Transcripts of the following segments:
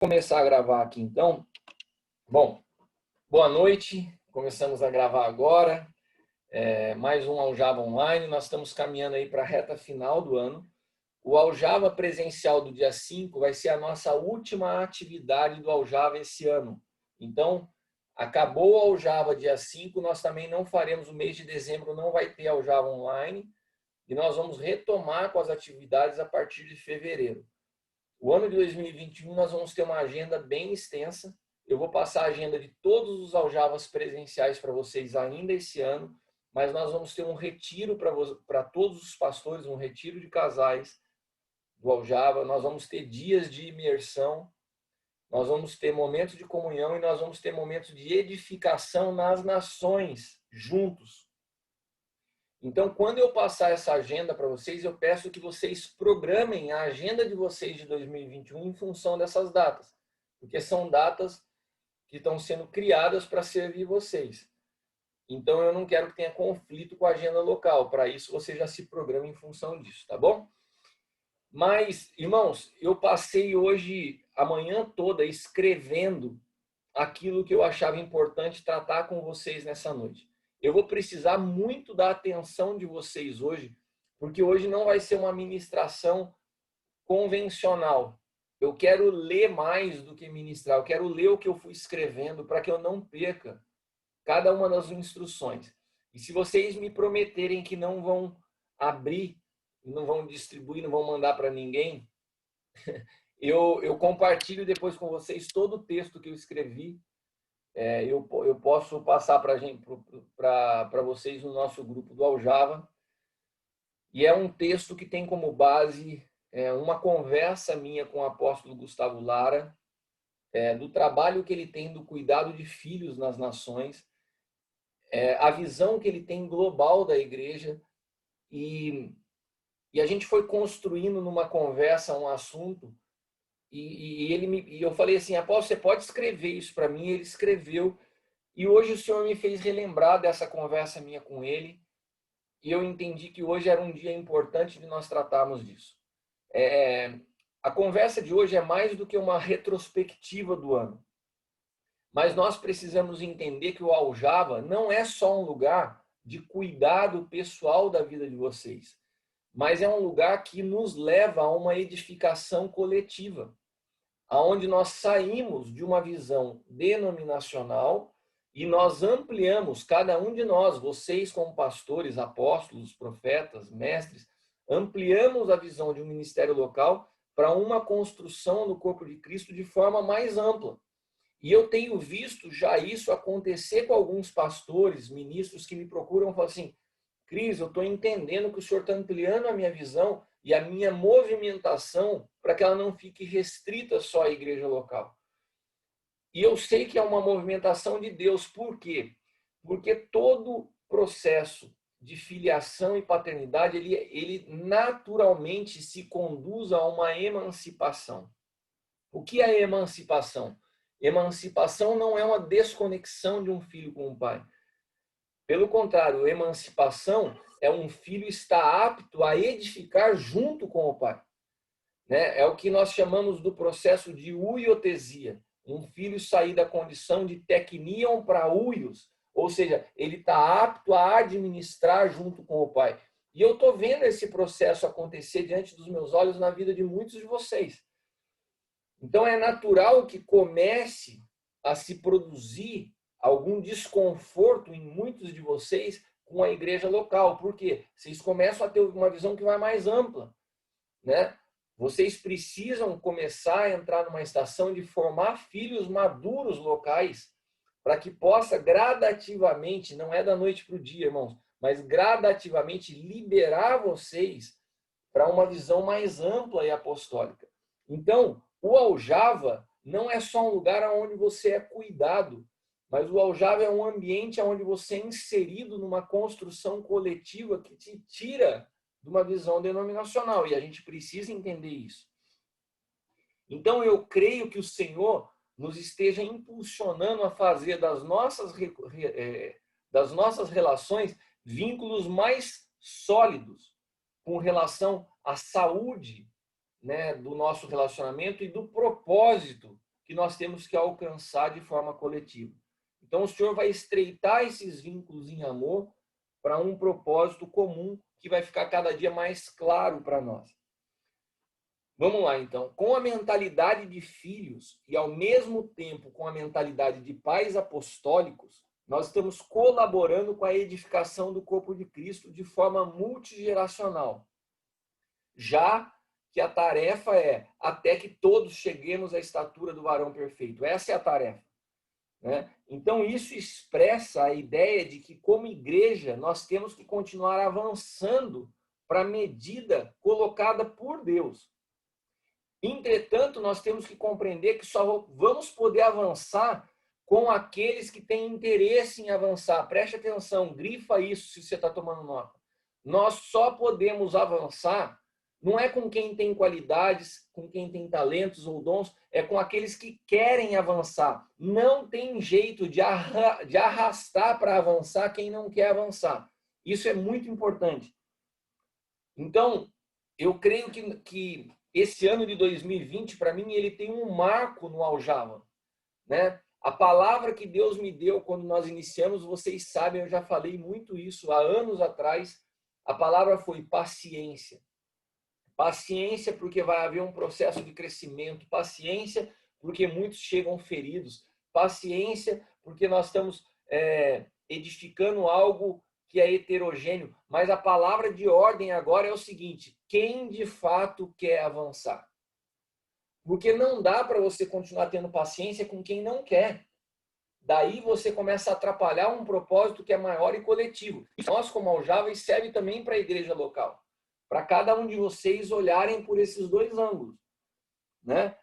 Começar a gravar aqui então. Bom, boa noite. Começamos a gravar agora. Mais um Aljava Online. Nós estamos caminhando aí para a reta final do ano. O Aljava presencial do dia 5 vai ser a nossa última atividade do Aljava esse ano. Então, acabou o Aljava dia 5, nós também não faremos o mês de dezembro, não vai ter Aljava Online. E nós vamos retomar com as atividades a partir de fevereiro. O ano de 2021 nós vamos ter uma agenda bem extensa. Eu vou passar a agenda de todos os Aljavas presenciais para vocês ainda esse ano, mas nós vamos ter um retiro para todos os pastores, um retiro de casais do Aljava. Nós vamos ter dias de imersão, nós vamos ter momentos de comunhão e nós vamos ter momentos de edificação nas nações, juntos. Então, quando eu passar essa agenda para vocês, eu peço que vocês programem a agenda de vocês de 2021 em função dessas datas, porque são datas que estão sendo criadas para servir vocês. Então, eu não quero que tenha conflito com a agenda local. Para isso, você já se programa em função disso, tá bom? Mas, irmãos, eu passei hoje, a manhã toda, escrevendo aquilo que eu achava importante tratar com vocês nessa noite. Eu vou precisar muito da atenção de vocês hoje, porque hoje não vai ser uma ministração convencional. Eu quero ler mais do que ministrar, eu quero ler o que eu fui escrevendo para que eu não perca cada uma das instruções. E se vocês me prometerem que não vão abrir, não vão distribuir, não vão mandar para ninguém, eu compartilho depois com vocês todo o texto que eu escrevi. Eu posso passar para vocês no nosso grupo do Aljava. E é um texto que tem como base uma conversa minha com o apóstolo Gustavo Lara, do trabalho que ele tem do cuidado de filhos nas nações, a visão que ele tem global da igreja. E a gente foi construindo numa conversa um assunto. E eu falei assim, apóstolo, você pode escrever isso para mim? Ele escreveu. E hoje o Senhor me fez relembrar dessa conversa minha com ele. E eu entendi que hoje era um dia importante de nós tratarmos disso. A conversa de hoje é mais do que uma retrospectiva do ano. Mas nós precisamos entender que o Aljava não é só um lugar de cuidado pessoal da vida de vocês, mas é um lugar que nos leva a uma edificação coletiva, aonde nós saímos de uma visão denominacional e nós ampliamos, cada um de nós, vocês como pastores, apóstolos, profetas, mestres, ampliamos a visão de um ministério local para uma construção do corpo de Cristo de forma mais ampla. E eu tenho visto já isso acontecer com alguns pastores, ministros que me procuram e falam assim, Cris, eu estou entendendo que o senhor está ampliando a minha visão e a minha movimentação para que ela não fique restrita só à igreja local. E eu sei que é uma movimentação de Deus. Por quê? Porque todo processo de filiação e paternidade, ele naturalmente se conduz a uma emancipação. O que é emancipação? Emancipação não é uma desconexão de um filho com o pai. Pelo contrário, emancipação é um filho estar apto a edificar junto com o pai. É o que nós chamamos do processo de huiotesia. Um filho sair da condição de teknion para huios, ou seja, ele está apto a administrar junto com o pai. E eu estou vendo esse processo acontecer diante dos meus olhos na vida de muitos de vocês. Então é natural que comece a se produzir algum desconforto em muitos de vocês com a igreja local. Por quê? Vocês começam a ter uma visão que vai mais ampla, né? Vocês precisam começar a entrar numa estação de formar filhos maduros locais para que possa gradativamente, não é da noite para o dia, irmãos, mas gradativamente liberar vocês para uma visão mais ampla e apostólica. Então, o Aljava não é só um lugar onde você é cuidado, mas o Aljava é um ambiente onde você é inserido numa construção coletiva que te tira de uma visão denominacional, e a gente precisa entender isso. Então, eu creio que o Senhor nos esteja impulsionando a fazer das nossas relações vínculos mais sólidos com relação à saúde, né, do nosso relacionamento e do propósito que nós temos que alcançar de forma coletiva. Então, o Senhor vai estreitar esses vínculos em amor para um propósito comum que vai ficar cada dia mais claro para nós. Vamos lá, então. Com a mentalidade de filhos e, ao mesmo tempo, com a mentalidade de pais apostólicos, nós estamos colaborando com a edificação do corpo de Cristo de forma multigeracional. Já que a tarefa é até que todos cheguemos à estatura do varão perfeito. Essa é a tarefa, né? Então, isso expressa a ideia de que, como igreja, nós temos que continuar avançando para a medida colocada por Deus. Entretanto, nós temos que compreender que só vamos poder avançar com aqueles que têm interesse em avançar. Preste atenção, grifa isso se você está tomando nota. Nós só podemos avançar, não é com quem tem qualidades, com quem tem talentos ou dons, é com aqueles que querem avançar. Não tem jeito de arrastar para avançar quem não quer avançar. Isso é muito importante. Então, eu creio que esse ano de 2020, para mim, ele tem um marco no Aljava, né? A palavra que Deus me deu quando nós iniciamos, vocês sabem, eu já falei muito isso há anos atrás, a palavra foi paciência. Paciência porque vai haver um processo de crescimento, paciência porque muitos chegam feridos, paciência porque nós estamos edificando algo que é heterogêneo, mas a palavra de ordem agora é o seguinte: quem de fato quer avançar? Porque não dá para você continuar tendo paciência com quem não quer. Daí você começa a atrapalhar um propósito que é maior e coletivo. Nós, como Aljava, serve também para a igreja local. Para cada um de vocês olharem por esses dois ângulos, né?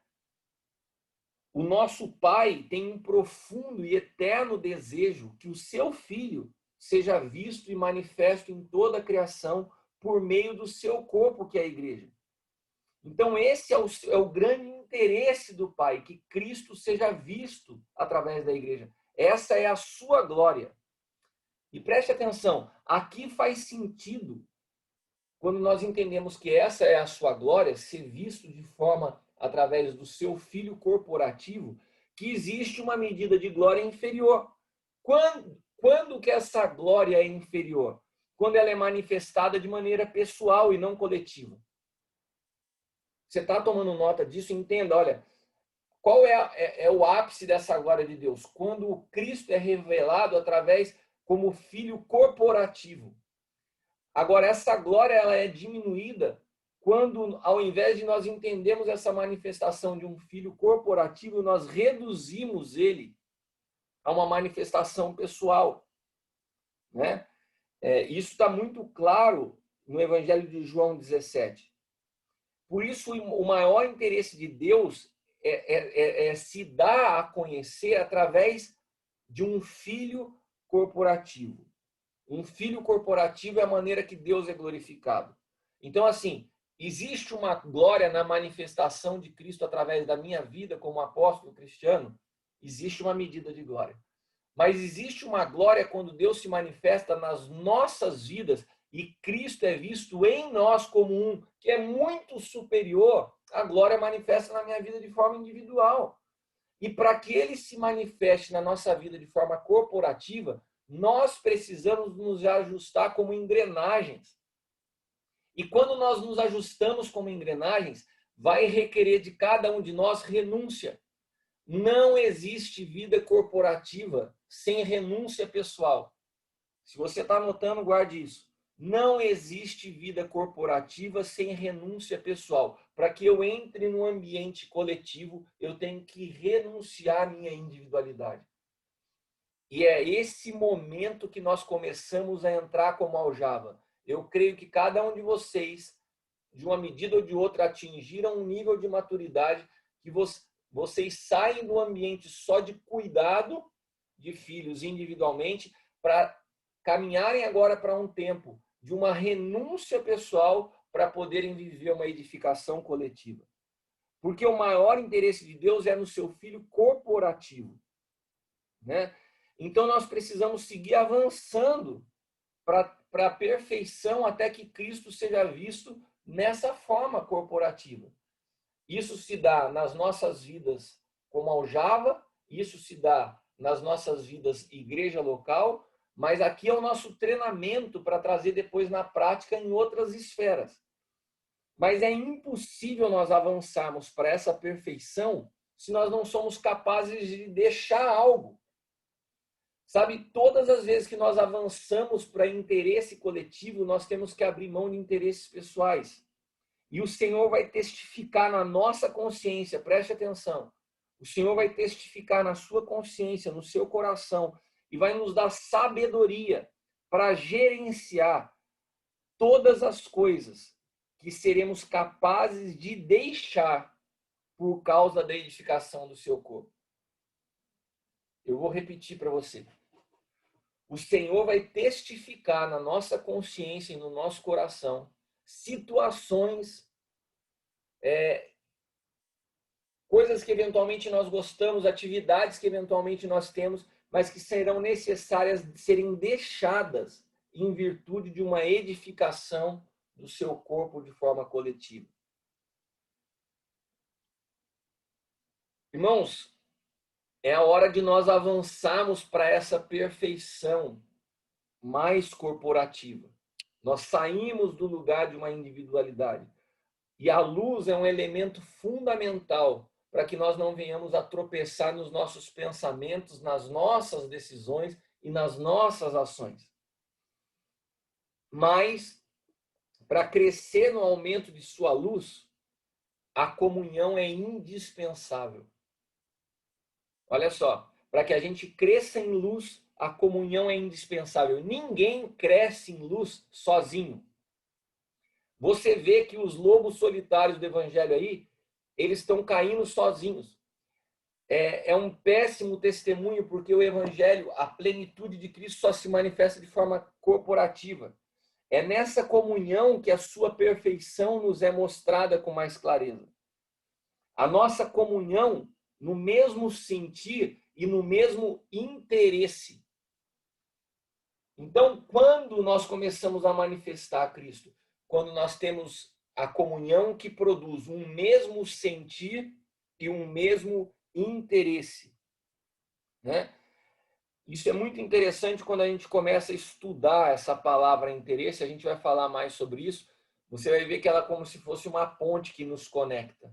O nosso Pai tem um profundo e eterno desejo que o seu Filho seja visto e manifesto em toda a criação por meio do seu corpo, que é a igreja. Então, esse é o grande interesse do Pai, que Cristo seja visto através da igreja. Essa é a sua glória. E preste atenção, aqui faz sentido, quando nós entendemos que essa é a sua glória, ser visto de forma através do seu Filho corporativo, que existe uma medida de glória inferior. Quando que essa glória é inferior? Quando ela é manifestada de maneira pessoal e não coletiva. Você está tomando nota disso? Entenda, olha, qual é o ápice dessa glória de Deus? Quando o Cristo é revelado através como Filho corporativo. Agora, essa glória ela é diminuída quando, ao invés de nós entendermos essa manifestação de um Filho corporativo, nós reduzimos ele a uma manifestação pessoal, né? Isso está muito claro no Evangelho de João 17. Por isso, o maior interesse de Deus é se dar a conhecer através de um filho corporativo. Um filho corporativo é a maneira que Deus é glorificado. Então, assim, existe uma glória na manifestação de Cristo através da minha vida como apóstolo cristiano? Existe uma medida de glória. Mas existe uma glória quando Deus se manifesta nas nossas vidas e Cristo é visto em nós como um, que é muito superior à glória manifesta na minha vida de forma individual. E para que ele se manifeste na nossa vida de forma corporativa, nós precisamos nos ajustar como engrenagens. E quando nós nos ajustamos como engrenagens, vai requerer de cada um de nós renúncia. Não existe vida corporativa sem renúncia pessoal. Se você está anotando, guarde isso. Não existe vida corporativa sem renúncia pessoal. Para que eu entre no ambiente coletivo, eu tenho que renunciar à minha individualidade. E é esse momento que nós começamos a entrar como Aljava. Eu creio que cada um de vocês, de uma medida ou de outra, atingiram um nível de maturidade que vocês saem do ambiente só de cuidado de filhos individualmente para caminharem agora para um tempo de uma renúncia pessoal para poderem viver uma edificação coletiva. Porque o maior interesse de Deus é no seu filho corporativo, né? Então nós precisamos seguir avançando para a perfeição até que Cristo seja visto nessa forma corporativa. Isso se dá nas nossas vidas como aljava, isso se dá nas nossas vidas igreja local, mas aqui é o nosso treinamento para trazer depois na prática em outras esferas. Mas é impossível nós avançarmos para essa perfeição se nós não somos capazes de deixar algo. Sabe, todas as vezes que nós avançamos para interesse coletivo, nós temos que abrir mão de interesses pessoais. E o Senhor vai testificar na nossa consciência, preste atenção. O Senhor vai testificar na sua consciência, no seu coração, e vai nos dar sabedoria para gerenciar todas as coisas que seremos capazes de deixar por causa da edificação do seu corpo. Eu vou repetir para você. O Senhor vai testificar na nossa consciência e no nosso coração situações, coisas que eventualmente nós gostamos, atividades que eventualmente nós temos, mas que serão necessárias de serem deixadas em virtude de uma edificação do seu corpo de forma coletiva. Irmãos, é a hora de nós avançarmos para essa perfeição mais corporativa. Nós saímos do lugar de uma individualidade. E a luz é um elemento fundamental para que nós não venhamos a tropeçar nos nossos pensamentos, nas nossas decisões e nas nossas ações. Mas, para crescer no aumento de sua luz, a comunhão é indispensável. Olha só, para que a gente cresça em luz, a comunhão é indispensável. Ninguém cresce em luz sozinho. Você vê que os lobos solitários do evangelho aí, eles estão caindo sozinhos. É um péssimo testemunho, porque o evangelho, a plenitude de Cristo só se manifesta de forma corporativa. É nessa comunhão que a sua perfeição nos é mostrada com mais clareza. A nossa comunhão no mesmo sentir e no mesmo interesse. Então, quando nós começamos a manifestar a Cristo? Quando nós temos a comunhão que produz um mesmo sentir e um mesmo interesse. Né? Isso é muito interessante quando a gente começa a estudar essa palavra interesse, a gente vai falar mais sobre isso, você vai ver que ela é como se fosse uma ponte que nos conecta.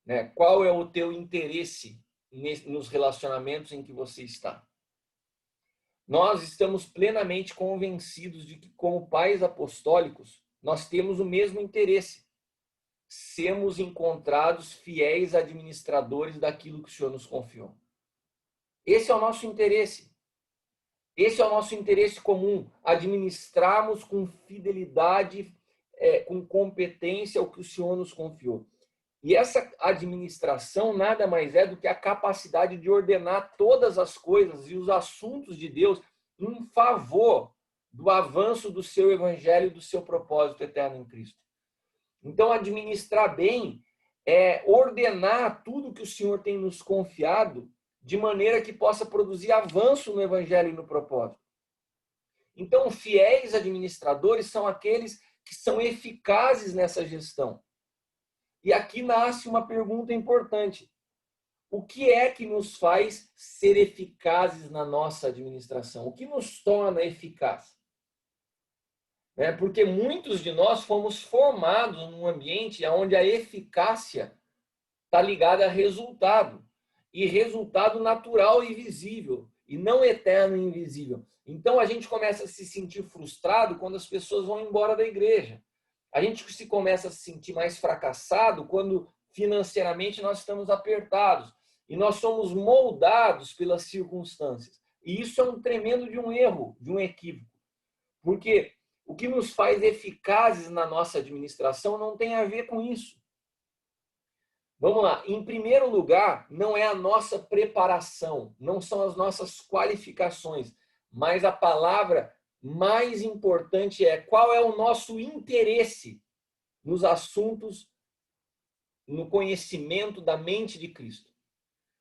Né? Qual é o teu interesse nos relacionamentos em que você está? Nós estamos plenamente convencidos de que, como pais apostólicos, nós temos o mesmo interesse. Sermos encontrados fiéis administradores daquilo que o Senhor nos confiou. Esse é o nosso interesse. Esse é o nosso interesse comum. Administrarmos com fidelidade, com competência o que o Senhor nos confiou. E essa administração nada mais é do que a capacidade de ordenar todas as coisas e os assuntos de Deus em favor do avanço do seu evangelho e do seu propósito eterno em Cristo. Então, administrar bem é ordenar tudo que o Senhor tem nos confiado de maneira que possa produzir avanço no evangelho e no propósito. Então, fiéis administradores são aqueles que são eficazes nessa gestão. E aqui nasce uma pergunta importante. O que é que nos faz ser eficazes na nossa administração? O que nos torna eficaz? Porque muitos de nós fomos formados num ambiente onde a eficácia está ligada a resultado. E resultado natural e visível, e não eterno e invisível. Então a gente começa a se sentir frustrado quando as pessoas vão embora da igreja. A gente começa a se sentir mais fracassado quando financeiramente nós estamos apertados. E nós somos moldados pelas circunstâncias. E isso é um tremendo de um erro, de um equívoco. Porque o que nos faz eficazes na nossa administração não tem a ver com isso. Vamos lá. Em primeiro lugar, não é a nossa preparação, não são as nossas qualificações, mas a palavra mais importante é qual é o nosso interesse nos assuntos, no conhecimento da mente de Cristo.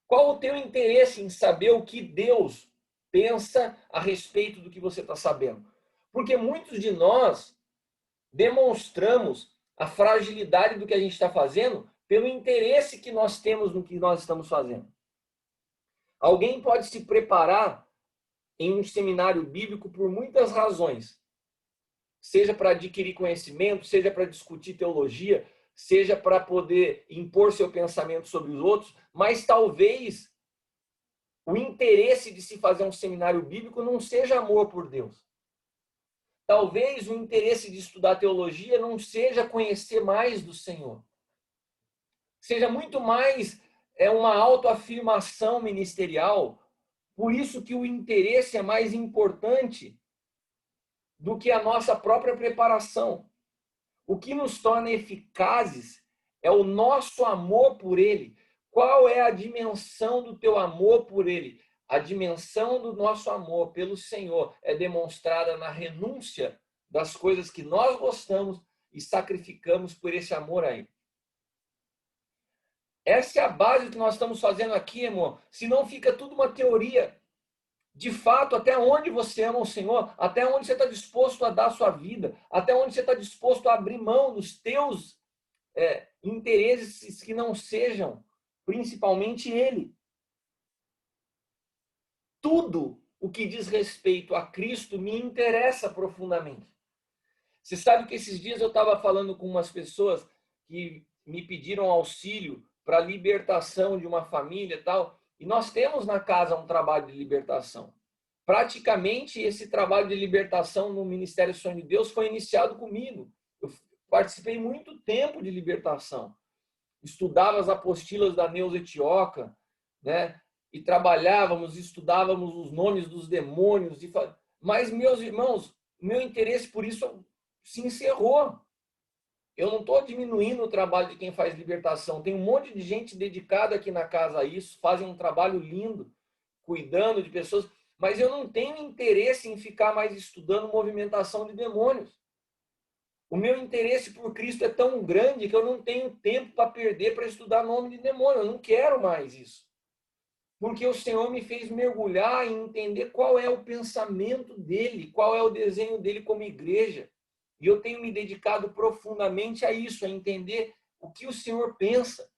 Qual o teu interesse em saber o que Deus pensa a respeito do que você está sabendo? Porque muitos de nós demonstramos a fragilidade do que a gente está fazendo pelo interesse que nós temos no que nós estamos fazendo. Alguém pode se preparar em um seminário bíblico por muitas razões. Seja para adquirir conhecimento, seja para discutir teologia, seja para poder impor seu pensamento sobre os outros, mas talvez o interesse de se fazer um seminário bíblico não seja amor por Deus. Talvez o interesse de estudar teologia não seja conhecer mais do Senhor. Seja muito mais uma autoafirmação ministerial. Por isso que o interesse é mais importante do que a nossa própria preparação. O que nos torna eficazes é o nosso amor por Ele. Qual é a dimensão do teu amor por Ele? A dimensão do nosso amor pelo Senhor é demonstrada na renúncia das coisas que nós gostamos e sacrificamos por esse amor a Ele. Essa é a base que nós estamos fazendo aqui, irmão. Senão fica tudo uma teoria. De fato, até onde você ama o Senhor, até onde você está disposto a dar a sua vida, até onde você está disposto a abrir mão dos teus interesses que não sejam principalmente Ele. Tudo o que diz respeito a Cristo me interessa profundamente. Você sabe que esses dias eu estava falando com umas pessoas que me pediram auxílio para a libertação de uma família e tal, e nós temos na casa um trabalho de libertação. Praticamente esse trabalho de libertação no Ministério Sonho de Deus foi iniciado comigo. Eu participei muito tempo de libertação. Estudava as apostilas da Neuza Etioca, né? E trabalhávamos, estudávamos os nomes dos demônios. Mas, meus irmãos, meu interesse por isso se encerrou. Eu não estou diminuindo o trabalho de quem faz libertação. Tem um monte de gente dedicada aqui na casa a isso, fazem um trabalho lindo, cuidando de pessoas, mas eu não tenho interesse em ficar mais estudando movimentação de demônios. O meu interesse por Cristo é tão grande que eu não tenho tempo para perder para estudar nome de demônio. Eu não quero mais isso. Porque o Senhor me fez mergulhar e entender qual é o pensamento dele, qual é o desenho dele como igreja. E eu tenho me dedicado profundamente a isso, a entender o que o Senhor pensa.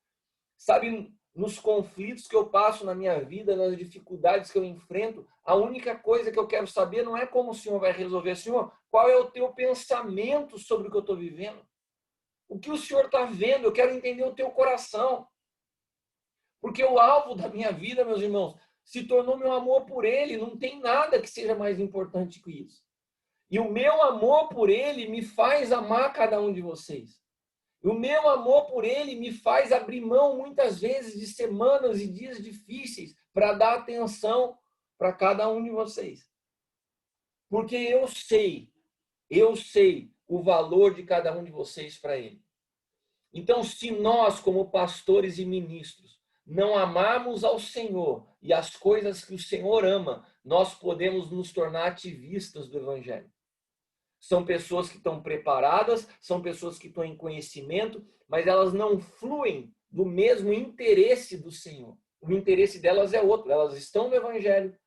Sabe, nos conflitos que eu passo na minha vida, nas dificuldades que eu enfrento, a única coisa que eu quero saber não é como o Senhor vai resolver. Senhor, qual é o teu pensamento sobre o que eu estou vivendo? O que o Senhor está vendo? Eu quero entender o teu coração. Porque o alvo da minha vida, meus irmãos, se tornou meu amor por Ele. Não tem nada que seja mais importante que isso. E o meu amor por Ele me faz amar cada um de vocês. E o meu amor por Ele me faz abrir mão, muitas vezes, de semanas e dias difíceis para dar atenção para cada um de vocês. Porque eu sei o valor de cada um de vocês para Ele. Então, se nós, como pastores e ministros, não amarmos ao Senhor e as coisas que o Senhor ama, nós podemos nos tornar ativistas do Evangelho. São pessoas que estão preparadas, são pessoas que estão em conhecimento, mas elas não fluem do mesmo interesse do Senhor. O interesse delas é outro. Elas estão no Evangelho,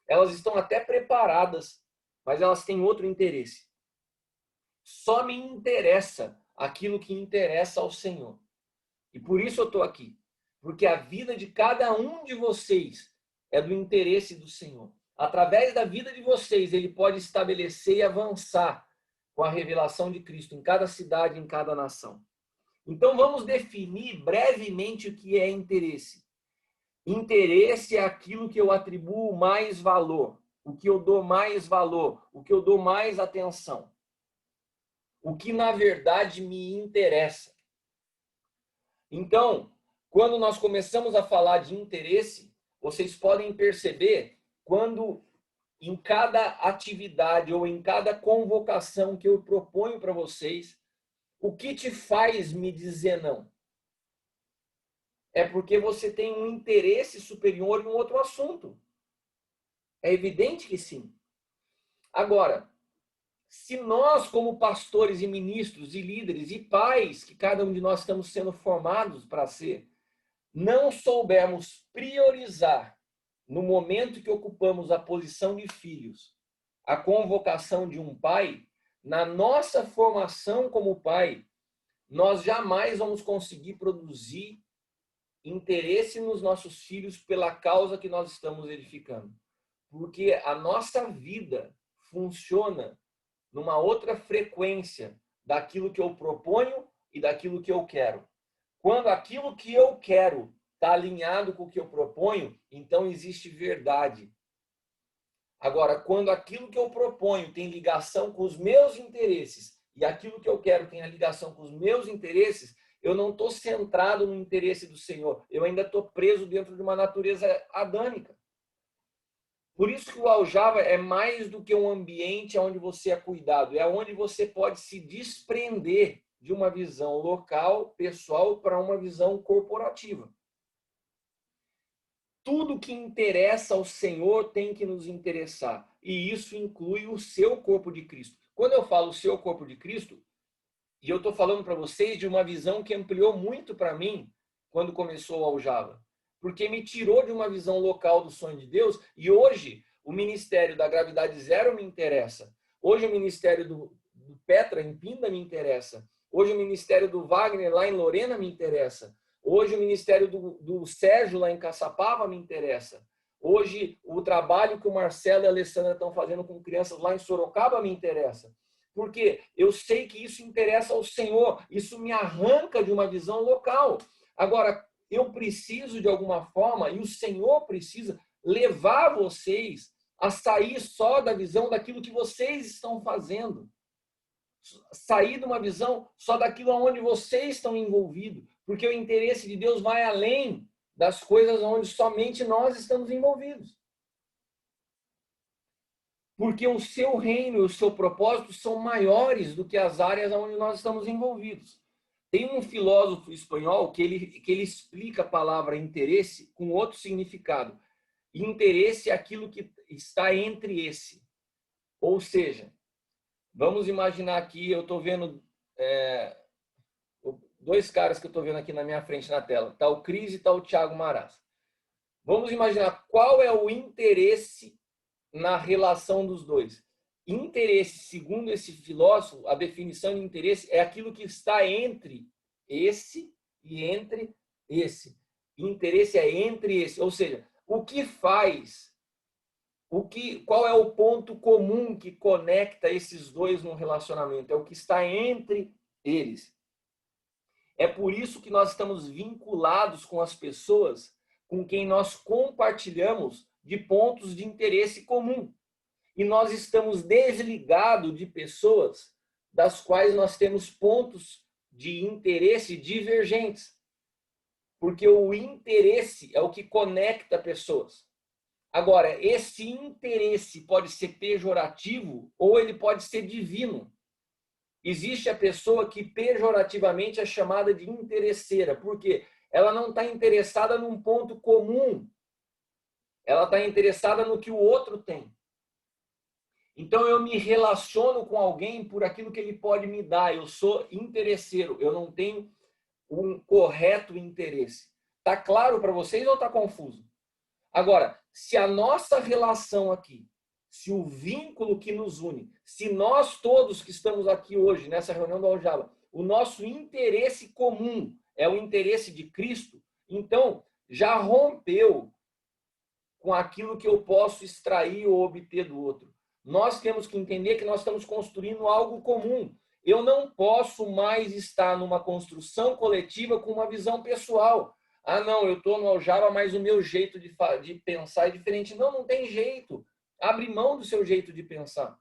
elas estão até preparadas, mas elas têm outro interesse. Só me interessa aquilo que interessa ao Senhor. E por isso eu estou aqui. Porque a vida de cada um de vocês é do interesse do Senhor. Através da vida de vocês, Ele pode estabelecer e avançar com a revelação de Cristo em cada cidade, em cada nação. Então, vamos definir brevemente o que é interesse. Interesse é aquilo que eu atribuo mais valor, o que eu dou mais valor, o que eu dou mais atenção. O que, na verdade, me interessa. Então, quando nós começamos a falar de interesse, vocês podem perceber quando em cada atividade ou em cada convocação que eu proponho para vocês, o que te faz me dizer não? É porque você tem um interesse superior em um outro assunto. É evidente que sim. Agora, se nós, como pastores e ministros e líderes e pais, que cada um de nós estamos sendo formados para ser, não soubermos priorizar no momento que ocupamos a posição de filhos, a convocação de um pai, na nossa formação como pai, nós jamais vamos conseguir produzir interesse nos nossos filhos pela causa que nós estamos edificando. Porque a nossa vida funciona numa outra frequência daquilo que eu proponho e daquilo que eu quero. Quando aquilo que eu quero está alinhado com o que eu proponho, então existe verdade. Agora, quando aquilo que eu proponho tem ligação com os meus interesses e aquilo que eu quero tem a ligação com os meus interesses, eu não estou centrado no interesse do Senhor. Eu ainda estou preso dentro de uma natureza adâmica. Por isso que o aljava é mais do que um ambiente onde você é cuidado. É onde você pode se desprender de uma visão local, pessoal, para uma visão corporativa. Tudo que interessa ao Senhor tem que nos interessar. E isso inclui o seu corpo de Cristo. Quando eu falo o seu corpo de Cristo, e eu estou falando para vocês de uma visão que ampliou muito para mim quando começou o aljava. Porque me tirou de uma visão local do sonho de Deus. E hoje, o ministério da Gravidade Zero me interessa. Hoje, o ministério do Petra em Pinda me interessa. Hoje, o ministério do Wagner lá em Lorena me interessa. Hoje, o ministério do Sérgio lá em Caçapava me interessa. Hoje, o trabalho que o Marcelo e a Alessandra estão fazendo com crianças lá em Sorocaba me interessa. Porque eu sei que isso interessa ao Senhor. Isso me arranca de uma visão local. Agora, eu preciso, de alguma forma, e o Senhor precisa levar vocês a sair só da visão daquilo que vocês estão fazendo. Sair de uma visão só daquilo onde vocês estão envolvidos. Porque o interesse de Deus vai além das coisas onde somente nós estamos envolvidos. Porque o seu reino e o seu propósito são maiores do que as áreas onde nós estamos envolvidos. Tem um filósofo espanhol que ele explica a palavra interesse com outro significado. Interesse é aquilo que está entre esse. Ou seja, vamos imaginar aqui, eu estou vendo dois caras que eu estou vendo aqui na minha frente na tela. Está o Cris e está o Thiago Maras. Vamos imaginar qual é o interesse na relação dos dois. Interesse, segundo esse filósofo, a definição de interesse é aquilo que está entre esse e entre esse. Interesse é entre esse, ou seja, o que faz, qual é o ponto comum que conecta esses dois num relacionamento? É o que está entre eles. É por isso que nós estamos vinculados com as pessoas com quem nós compartilhamos de pontos de interesse comum. E nós estamos desligados de pessoas das quais nós temos pontos de interesse divergentes. Porque o interesse é o que conecta pessoas. Agora, esse interesse pode ser pejorativo ou ele pode ser divino. Existe a pessoa que pejorativamente é chamada de interesseira, porque ela não está interessada num ponto comum. Ela está interessada no que o outro tem. Então, eu me relaciono com alguém por aquilo que ele pode me dar. Eu sou interesseiro. Eu não tenho um correto interesse. Está claro para vocês ou está confuso? Agora, se a nossa relação aqui, se o vínculo que nos une, se nós todos que estamos aqui hoje, nessa reunião do aljava, o nosso interesse comum é o interesse de Cristo, então já rompeu com aquilo que eu posso extrair ou obter do outro. Nós temos que entender que nós estamos construindo algo comum. Eu não posso mais estar numa construção coletiva com uma visão pessoal. Ah, não, eu estou no aljava, mas o meu jeito de pensar é diferente. Não, não tem jeito. Abre mão do seu jeito de pensar.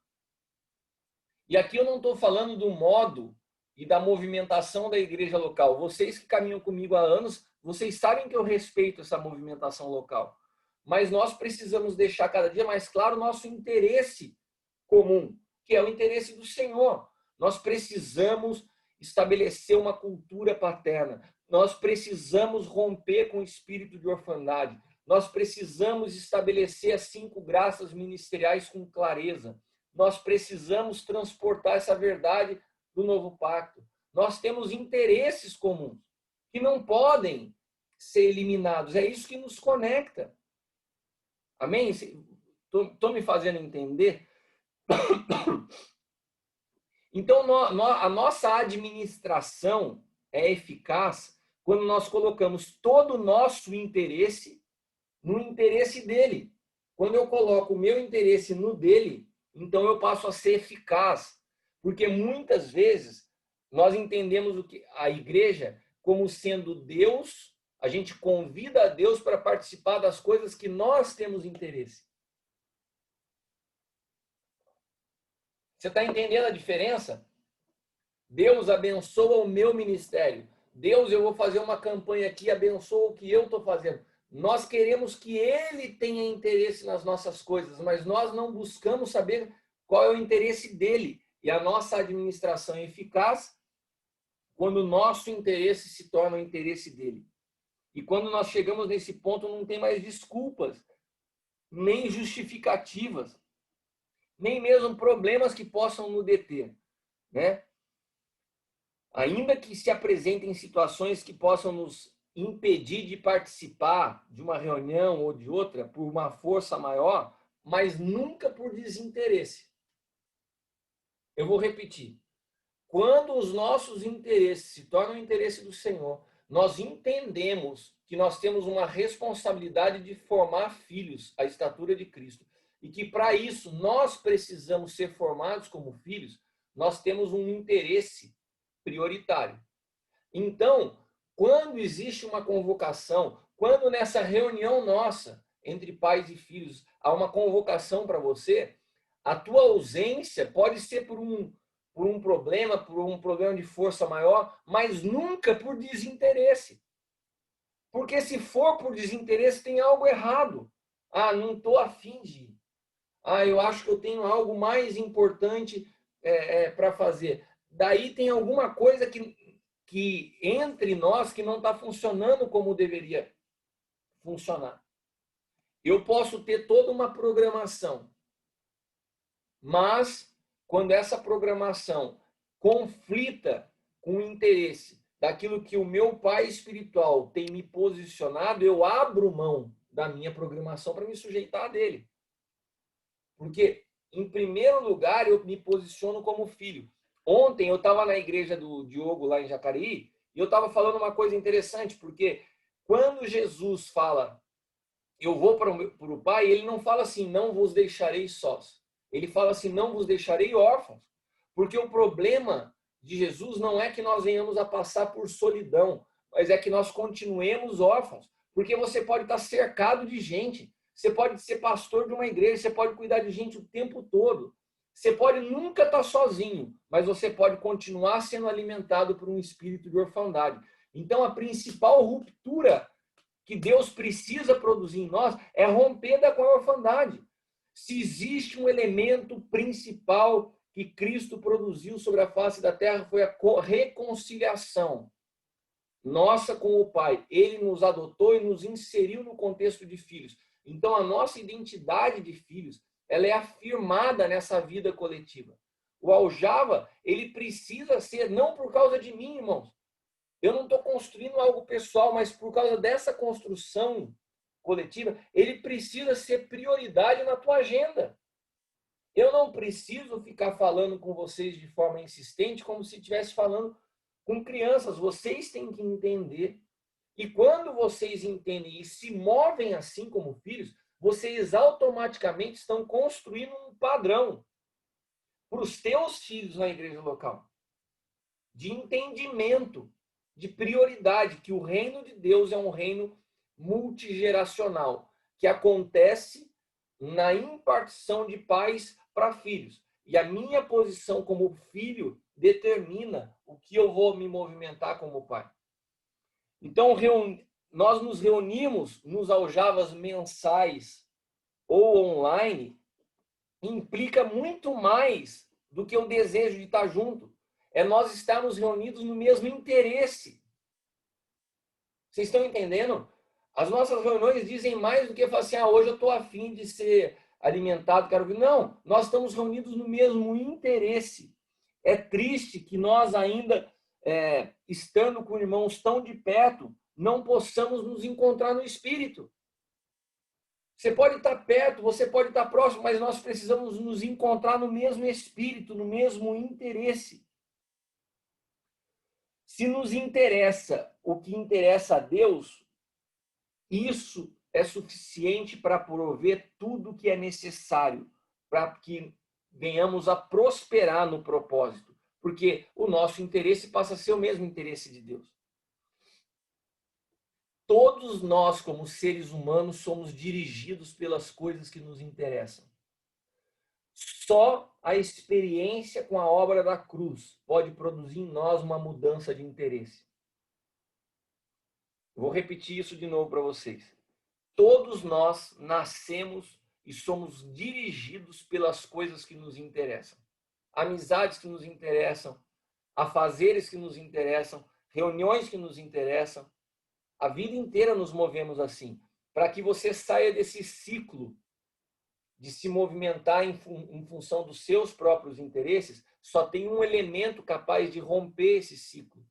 E aqui eu não estou falando do modo e da movimentação da igreja local. Vocês que caminham comigo há anos, vocês sabem que eu respeito essa movimentação local. Mas nós precisamos deixar cada dia mais claro o nosso interesse comum, que é o interesse do Senhor. Nós precisamos estabelecer uma cultura paterna. Nós precisamos romper com o espírito de orfandade. Nós precisamos estabelecer as 5 graças ministeriais com clareza. Nós precisamos transportar essa verdade do novo pacto. Nós temos interesses comuns que não podem ser eliminados. É isso que nos conecta. Amém? Estou me fazendo entender? Então, a nossa administração é eficaz quando nós colocamos todo o nosso interesse no interesse dele. Quando eu coloco o meu interesse no dele, então eu passo a ser eficaz. Porque muitas vezes nós entendemos a igreja como sendo Deus, a gente convida a Deus para participar das coisas que nós temos interesse. Você está entendendo a diferença? Deus abençoa o meu ministério. Deus, eu vou fazer uma campanha aqui, abençoa o que eu estou fazendo. Nós queremos que Ele tenha interesse nas nossas coisas, mas nós não buscamos saber qual é o interesse dele. E a nossa administração é eficaz quando o nosso interesse se torna o interesse dele. E quando nós chegamos nesse ponto, não tem mais desculpas, nem justificativas, nem mesmo problemas que possam nos deter, né? Ainda que se apresentem situações que possam nos impedir de participar de uma reunião ou de outra por uma força maior, mas nunca por desinteresse. Eu vou repetir. Quando os nossos interesses se tornam o interesse do Senhor, nós entendemos que nós temos uma responsabilidade de formar filhos à estatura de Cristo. E que para isso nós precisamos ser formados como filhos, nós temos um interesse prioritário. Então, quando existe uma convocação, quando nessa reunião nossa, entre pais e filhos, há uma convocação para você, a tua ausência pode ser por um problema de força maior, mas nunca por desinteresse. Porque se for por desinteresse, tem algo errado. Ah, não estou afim de ir. Ah, eu acho que eu tenho algo mais importante para fazer. Daí tem alguma coisa que entre nós que não está funcionando como deveria funcionar. Eu posso ter toda uma programação, mas quando essa programação conflita com o interesse daquilo que o meu pai espiritual tem me posicionado, eu abro mão da minha programação para me sujeitar a dele. Porque, em primeiro lugar, eu me posiciono como filho. Ontem eu estava na igreja do Diogo, lá em Jacareí, e eu estava falando uma coisa interessante, porque quando Jesus fala, eu vou para o Pai, ele não fala assim, não vos deixarei sós. Ele fala assim, não vos deixarei órfãos. Porque o problema de Jesus não é que nós venhamos a passar por solidão, mas é que nós continuemos órfãos. Porque você pode estar cercado de gente, você pode ser pastor de uma igreja, você pode cuidar de gente o tempo todo. Você pode nunca estar sozinho, mas você pode continuar sendo alimentado por um espírito de orfandade. Então, a principal ruptura que Deus precisa produzir em nós é romper com a orfandade. Se existe um elemento principal que Cristo produziu sobre a face da terra, foi a reconciliação nossa com o Pai. Ele nos adotou e nos inseriu no contexto de filhos. Então, a nossa identidade de filhos, ela é afirmada nessa vida coletiva. O aljava, ele precisa ser, não por causa de mim, irmãos. Eu não estou construindo algo pessoal, mas por causa dessa construção coletiva, ele precisa ser prioridade na tua agenda. Eu não preciso ficar falando com vocês de forma insistente, como se estivesse falando com crianças. Vocês têm que entender. E quando vocês entendem e se movem assim como filhos, vocês automaticamente estão construindo um padrão para os teus filhos na igreja local. De entendimento, de prioridade, que o reino de Deus é um reino multigeracional, que acontece na impartição de pais para filhos. E a minha posição como filho determina o que eu vou me movimentar como pai. Então, nós nos reunimos nos aljavas mensais ou online, implica muito mais do que o desejo de estar junto. É nós estarmos reunidos no mesmo interesse. Vocês estão entendendo? As nossas reuniões dizem mais do que falar assim, hoje eu estou afim de ser alimentado, quero vir. Não, nós estamos reunidos no mesmo interesse. É triste que nós ainda, estando com irmãos tão de perto, não possamos nos encontrar no espírito. Você pode estar perto, você pode estar próximo, mas nós precisamos nos encontrar no mesmo espírito, no mesmo interesse. Se nos interessa o que interessa a Deus, isso é suficiente para prover tudo o que é necessário para que venhamos a prosperar no propósito, porque o nosso interesse passa a ser o mesmo interesse de Deus. Todos nós, como seres humanos, somos dirigidos pelas coisas que nos interessam. Só a experiência com a obra da cruz pode produzir em nós uma mudança de interesse. Vou repetir isso de novo para vocês. Todos nós nascemos e somos dirigidos pelas coisas que nos interessam. Amizades que nos interessam, afazeres que nos interessam, reuniões que nos interessam. A vida inteira nos movemos assim. Para que você saia desse ciclo de se movimentar em função dos seus próprios interesses, só tem um elemento capaz de romper esse ciclo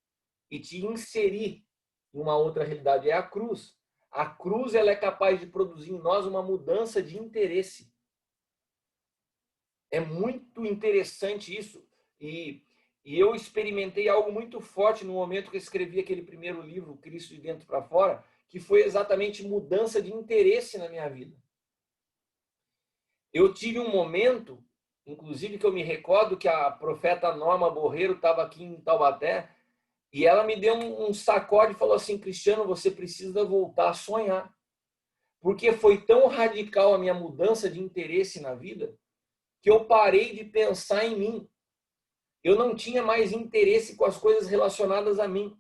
e te inserir em uma outra realidade, é a cruz. A cruz ela é capaz de produzir em nós uma mudança de interesse. É muito interessante isso. E eu experimentei algo muito forte no momento que eu escrevi aquele primeiro livro, Cristo de Dentro para Fora, que foi exatamente mudança de interesse na minha vida. Eu tive um momento, inclusive que eu me recordo que a profeta Norma Borreiro estava aqui em Taubaté, e ela me deu um sacode e falou assim: Cristiano, você precisa voltar a sonhar. Porque foi tão radical a minha mudança de interesse na vida, que eu parei de pensar em mim. Eu não tinha mais interesse com as coisas relacionadas a mim.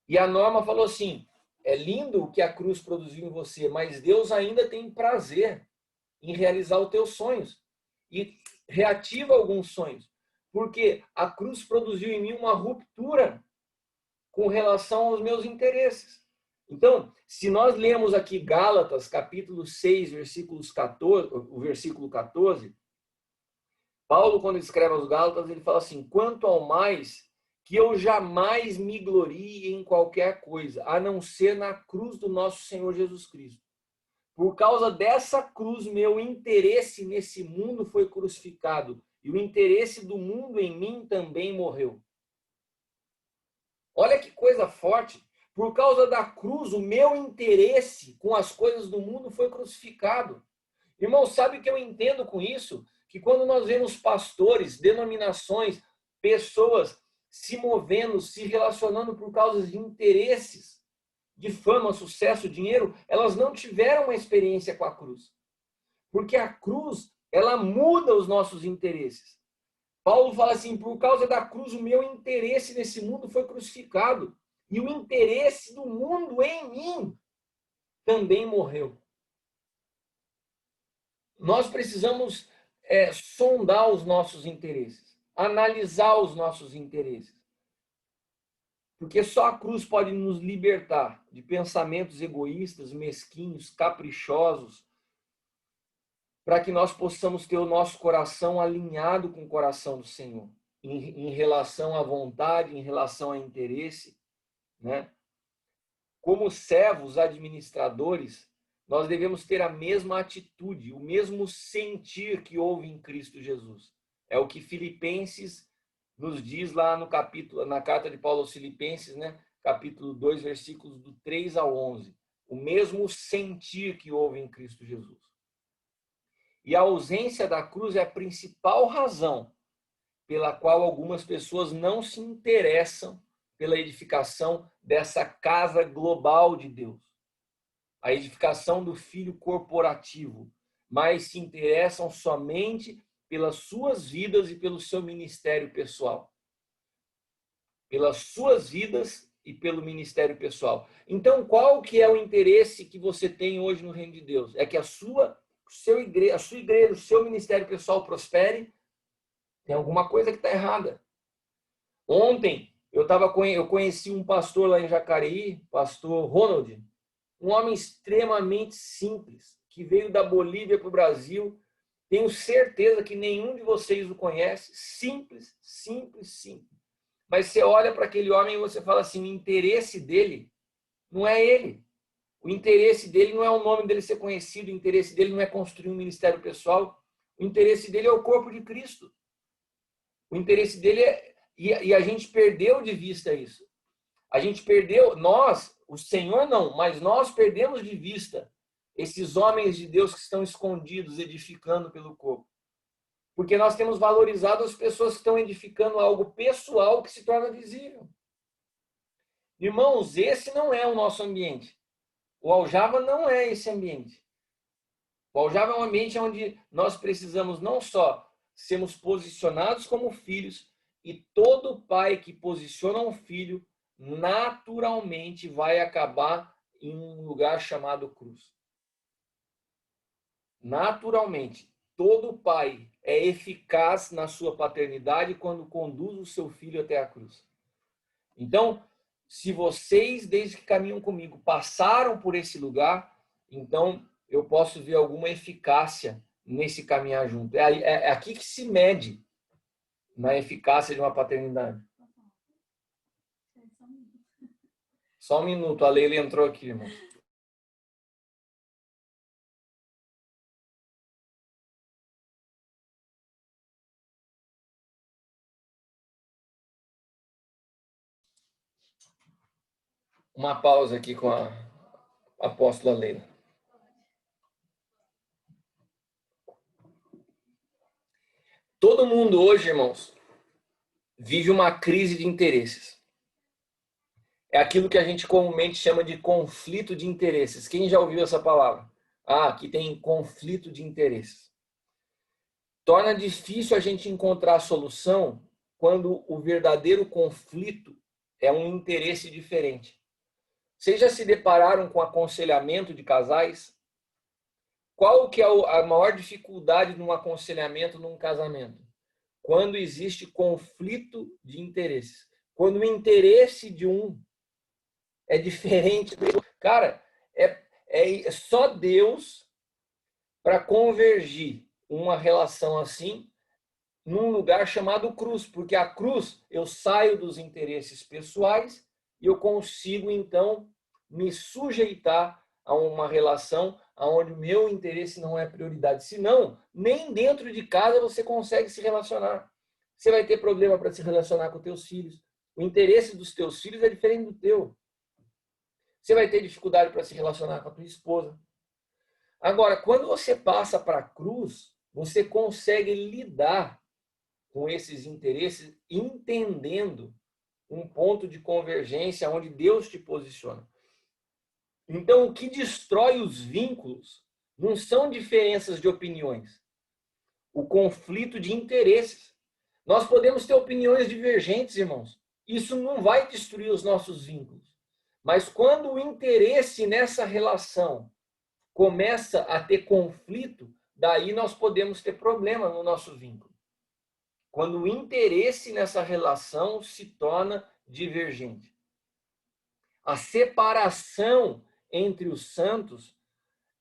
E a Norma falou assim: é lindo o que a cruz produziu em você, mas Deus ainda tem prazer em realizar os teus sonhos. E reativa alguns sonhos. Porque a cruz produziu em mim uma ruptura com relação aos meus interesses. Então, se nós lemos aqui Gálatas, capítulo 6, versículos 14, o versículo 14, Paulo, quando escreve aos Gálatas, ele fala assim: quanto ao mais, que eu jamais me glorie em qualquer coisa, a não ser na cruz do nosso Senhor Jesus Cristo. Por causa dessa cruz, meu interesse nesse mundo foi crucificado, e o interesse do mundo em mim também morreu. Olha que coisa forte. Por causa da cruz, o meu interesse com as coisas do mundo foi crucificado. Irmão, sabe o que eu entendo com isso? Que quando nós vemos pastores, denominações, pessoas se movendo, se relacionando por causa de interesses, de fama, sucesso, dinheiro, elas não tiveram uma experiência com a cruz. Porque a cruz, ela muda os nossos interesses. Paulo fala assim: por causa da cruz, o meu interesse nesse mundo foi crucificado. E o interesse do mundo em mim também morreu. Nós precisamos sondar os nossos interesses, analisar os nossos interesses. Porque só a cruz pode nos libertar de pensamentos egoístas, mesquinhos, caprichosos, para que nós possamos ter o nosso coração alinhado com o coração do Senhor, em relação à vontade, em relação a interesse, né? Como servos administradores, nós devemos ter a mesma atitude, o mesmo sentir que houve em Cristo Jesus. É o que Filipenses nos diz lá no capítulo, na carta de Paulo aos Filipenses, né? Capítulo 2, versículos do 3 ao 11. O mesmo sentir que houve em Cristo Jesus. E a ausência da cruz é a principal razão pela qual algumas pessoas não se interessam pela edificação dessa casa global de Deus, a edificação do filho corporativo, mas se interessam somente pelas suas vidas e pelo seu ministério pessoal. Pelas suas vidas e pelo ministério pessoal. Então, qual que é o interesse que você tem hoje no reino de Deus? É que a sua igreja, o seu ministério pessoal prospere? Tem alguma coisa que está errada. Ontem, eu conheci um pastor lá em Jacareí, pastor Ronald, um homem extremamente simples, que veio da Bolívia para o Brasil. Tenho certeza que nenhum de vocês o conhece. Simples, simples, simples. Mas você olha para aquele homem e você fala assim: o interesse dele não é ele. O interesse dele não é o nome dele ser conhecido, o interesse dele não é construir um ministério pessoal, o interesse dele é o corpo de Cristo. O interesse dele é... E a gente perdeu de vista isso. A gente perdeu, nós, o Senhor não, mas nós perdemos de vista esses homens de Deus que estão escondidos, edificando pelo corpo. Porque nós temos valorizado as pessoas que estão edificando algo pessoal que se torna visível. Irmãos, esse não é o nosso ambiente. O Aljava não é esse ambiente. O Aljava é um ambiente onde nós precisamos não só sermos posicionados como filhos, e todo pai que posiciona um filho naturalmente vai acabar em um lugar chamado cruz. Naturalmente, todo pai é eficaz na sua paternidade quando conduz o seu filho até a cruz. Então, se vocês, desde que caminham comigo, passaram por esse lugar, então eu posso ver alguma eficácia nesse caminhar junto. É aqui que se mede na eficácia de uma paternidade. Só um minuto, a Leila entrou aqui, irmão. Uma pausa aqui com a apóstola Leila. Todo mundo hoje, irmãos, vive uma crise de interesses. É aquilo que a gente comumente chama de conflito de interesses. Quem já ouviu essa palavra? Ah, aqui tem conflito de interesses. Torna difícil a gente encontrar a solução quando o verdadeiro conflito é um interesse diferente. Vocês já se depararam com aconselhamento de casais? Qual que é a maior dificuldade num aconselhamento num casamento? Quando existe conflito de interesses. Quando o interesse de um é diferente. Cara, é só Deus para convergir uma relação assim num lugar chamado cruz. Porque a cruz, eu saio dos interesses pessoais e eu consigo, então, me sujeitar a uma relação onde o meu interesse não é prioridade. Senão, nem dentro de casa você consegue se relacionar. Você vai ter problema para se relacionar com teus filhos. O interesse dos teus filhos é diferente do teu. Você vai ter dificuldade para se relacionar com a tua esposa. Agora, quando você passa para a cruz, você consegue lidar com esses interesses, entendendo um ponto de convergência onde Deus te posiciona. Então, o que destrói os vínculos não são diferenças de opiniões. O conflito de interesses. Nós podemos ter opiniões divergentes, irmãos. Isso não vai destruir os nossos vínculos. Mas quando o interesse nessa relação começa a ter conflito, daí nós podemos ter problema no nosso vínculo. Quando o interesse nessa relação se torna divergente. A separação entre os santos,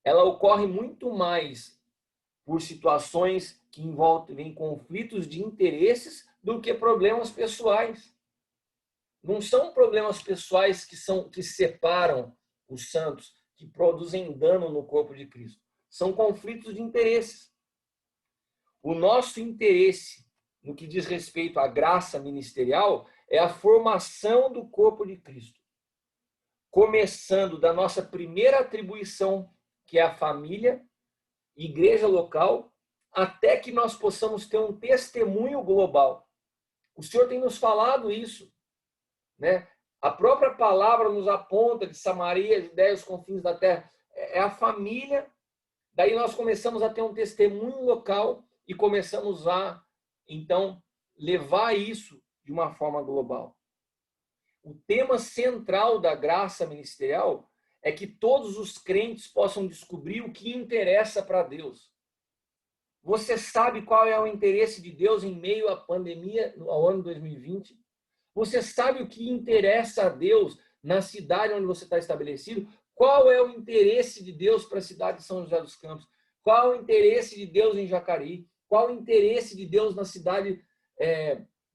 ela ocorre muito mais por situações que envolvem conflitos de interesses do que problemas pessoais. Não são problemas pessoais que separam os santos, que produzem dano no corpo de Cristo. São conflitos de interesses. O nosso interesse no que diz respeito à graça ministerial é a formação do corpo de Cristo. Começando da nossa primeira atribuição, que é a família, igreja local, até que nós possamos ter um testemunho global. O Senhor tem nos falado isso, né? A própria palavra nos aponta de Samaria, Judéia, os confins da terra. É a família. Daí nós começamos a ter um testemunho local e começamos a, então, levar isso de uma forma global. O tema central da graça ministerial é que todos os crentes possam descobrir o que interessa para Deus. Você sabe qual é o interesse de Deus em meio à pandemia, ao ano 2020? Você sabe o que interessa a Deus na cidade onde você está estabelecido? Qual é o interesse de Deus para a cidade de São José dos Campos? Qual é o interesse de Deus em Jacareí? Qual é o interesse de Deus na cidade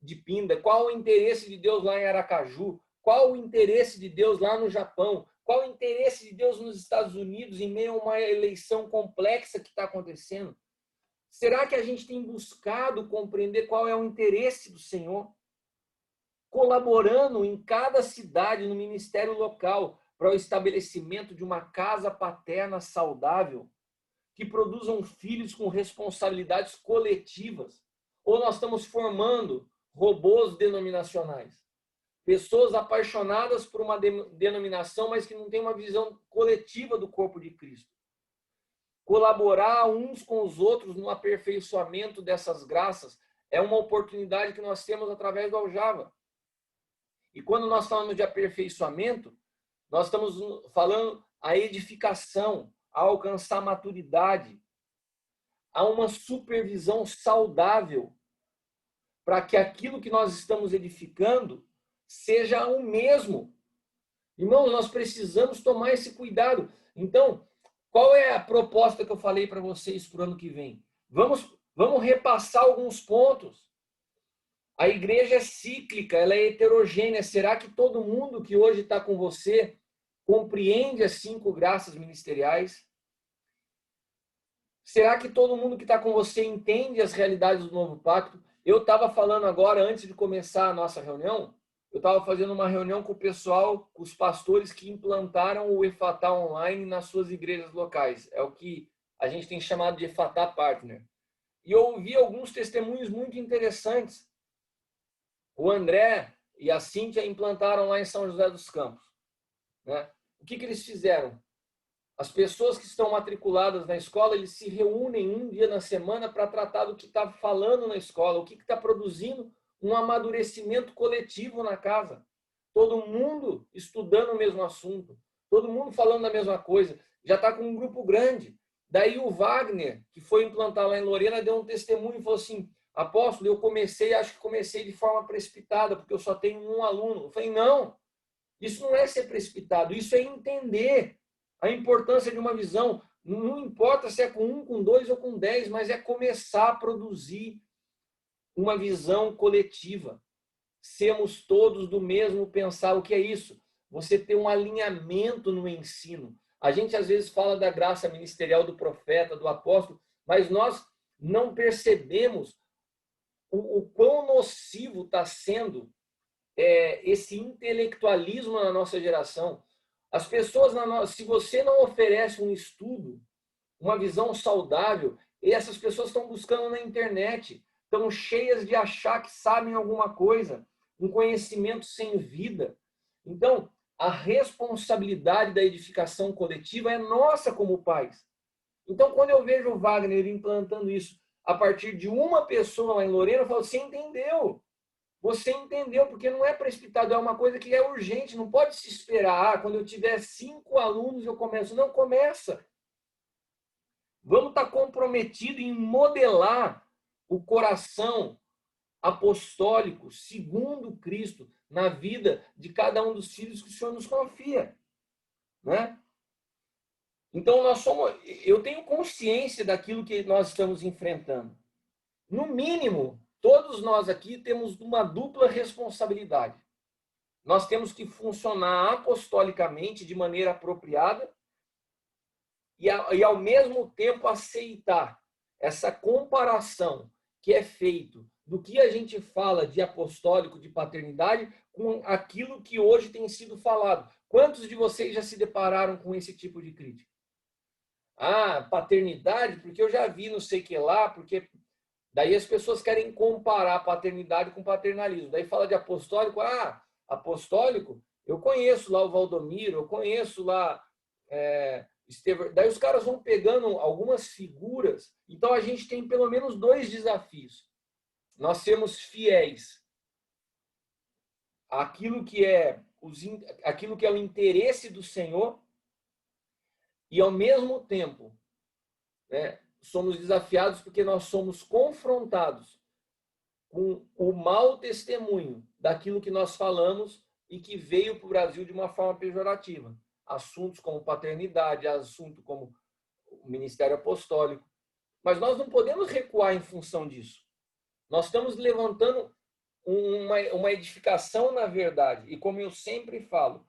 de Pinda? Qual é o interesse de Deus lá em Aracaju? Qual o interesse de Deus lá no Japão? Qual o interesse de Deus nos Estados Unidos em meio a uma eleição complexa que está acontecendo? Será que a gente tem buscado compreender qual é o interesse do Senhor? Colaborando em cada cidade, no ministério local, para o estabelecimento de uma casa paterna saudável, que produzam filhos com responsabilidades coletivas. Ou nós estamos formando robôs denominacionais? Pessoas apaixonadas por uma denominação, mas que não tem uma visão coletiva do corpo de Cristo. Colaborar uns com os outros no aperfeiçoamento dessas graças é uma oportunidade que nós temos através do Aljava. E quando nós falamos de aperfeiçoamento, nós estamos falando a edificação, a alcançar maturidade, a uma supervisão saudável, para que aquilo que nós estamos edificando seja o mesmo. Irmãos, nós precisamos tomar esse cuidado. Então, qual é a proposta que eu falei para vocês para o ano que vem? Vamos repassar alguns pontos. A igreja é cíclica, ela é heterogênea. Será que todo mundo que hoje está com você compreende as 5 graças ministeriais? Será que todo mundo que está com você entende as realidades do novo pacto? Eu estava falando agora, antes de começar a nossa reunião, eu estava fazendo uma reunião com o pessoal, com os pastores que implantaram o Efatá Online nas suas igrejas locais. É o que a gente tem chamado de Efatá Partner. E eu ouvi alguns testemunhos muito interessantes. O André e a Cíntia implantaram lá em São José dos Campos, né? O que eles fizeram? As pessoas que estão matriculadas na escola, eles se reúnem um dia na semana para tratar do que está falando na escola, o que está produzindo um amadurecimento coletivo na casa. Todo mundo estudando o mesmo assunto, todo mundo falando a mesma coisa, já está com um grupo grande. Daí o Wagner, que foi implantar lá em Lorena, deu um testemunho e falou assim: apóstolo, acho que comecei de forma precipitada, porque eu só tenho um aluno. Eu falei, não, isso não é ser precipitado, isso é entender a importância de uma visão. Não importa se é com 1, com 2 ou com 10, mas é começar a produzir uma visão coletiva. Sermos todos do mesmo pensar. O que é isso? Você ter um alinhamento no ensino. A gente às vezes fala da graça ministerial do profeta, do apóstolo, mas nós não percebemos o quão nocivo está sendo esse intelectualismo na nossa geração. As pessoas, se você não oferece um estudo, uma visão saudável, essas pessoas estão buscando na internet, estão cheias de achar que sabem alguma coisa, um conhecimento sem vida. Então, a responsabilidade da edificação coletiva é nossa como pais. Então, quando eu vejo o Wagner implantando isso a partir de uma pessoa lá em Lorena, eu falo, você entendeu. Você entendeu, porque não é precipitado, é uma coisa que é urgente, não pode se esperar. Quando eu tiver 5 alunos, eu começo. Não, começa. Vamos estar comprometidos em modelar o coração apostólico, segundo Cristo, na vida de cada um dos filhos que o Senhor nos confia, né? Então, eu tenho consciência daquilo que nós estamos enfrentando. No mínimo, todos nós aqui temos uma dupla responsabilidade. Nós temos que funcionar apostolicamente de maneira apropriada e ao mesmo tempo, aceitar essa comparação que é feito do que a gente fala de apostólico, de paternidade, com aquilo que hoje tem sido falado. Quantos de vocês já se depararam com esse tipo de crítica? Ah, paternidade, porque eu já vi não sei o que lá, porque daí as pessoas querem comparar paternidade com paternalismo. Daí fala de apostólico, apostólico, eu conheço lá o Valdomiro, eu conheço lá Estevão. Daí os caras vão pegando algumas figuras. Então a gente tem pelo menos 2 desafios. Nós sermos fiéis àquilo que é o interesse do Senhor e ao mesmo tempo, né, somos desafiados porque nós somos confrontados com o mau testemunho daquilo que nós falamos e que veio para o Brasil de uma forma pejorativa. Assuntos como paternidade, assunto como o ministério apostólico. Mas nós não podemos recuar em função disso. Nós estamos levantando uma edificação na verdade. E como eu sempre falo,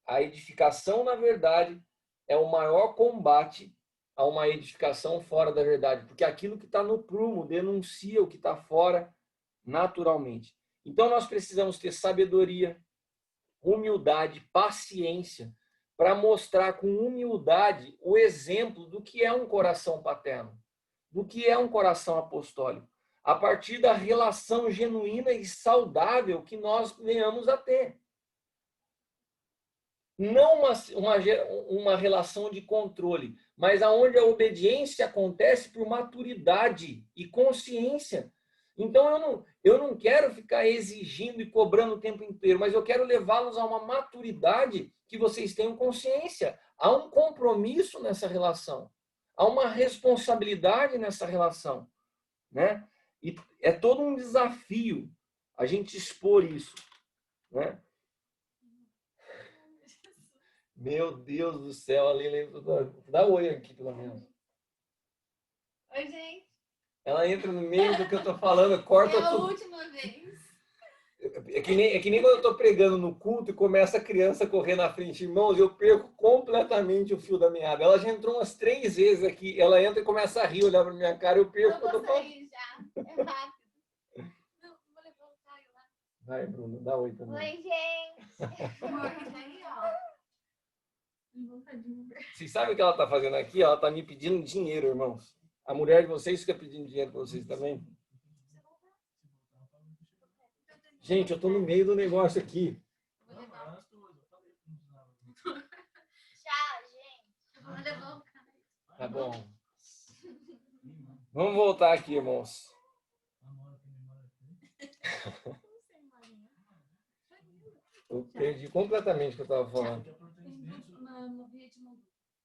a edificação na verdade é o maior combate a uma edificação fora da verdade, porque aquilo que está no prumo denuncia o que está fora naturalmente. Então nós precisamos ter sabedoria, humildade, paciência, para mostrar com humildade o exemplo do que é um coração paterno, do que é um coração apostólico, a partir da relação genuína e saudável que nós venhamos a ter. Não uma relação de controle, mas aonde a obediência acontece por maturidade e consciência. Então, eu não quero ficar exigindo e cobrando o tempo inteiro, mas eu quero levá-los a uma maturidade que vocês tenham consciência. Há um compromisso nessa relação. Há uma responsabilidade nessa relação, né? E é todo um desafio a gente expor isso, né? Meu Deus do céu, a Lila... Dá oi aqui, pelo menos. Oi, gente. Ela entra no meio do que eu tô falando, corta tudo. É a tudo. última vez. É que nem quando eu tô pregando no culto e começa a criança a correr na frente. Irmãos, eu perco completamente o fio da meada. Ela já entrou umas 3 vezes aqui. Ela entra e começa a rir, olhar pra minha cara, eu perco. Eu vou sair já. É rápido. Não, vou levar o Caio lá. Vai, Bruno, dá oi também. Oi, gente. Aí, ó. Vocês sabem o que ela está fazendo aqui? Ela está me pedindo dinheiro, irmãos. A mulher de vocês fica pedindo dinheiro para vocês também? Gente, eu estou no meio do negócio aqui. Tchau, gente. Vou levar o Caio. Tá bom. Vamos voltar aqui, irmãos. Eu perdi completamente o que eu estava falando.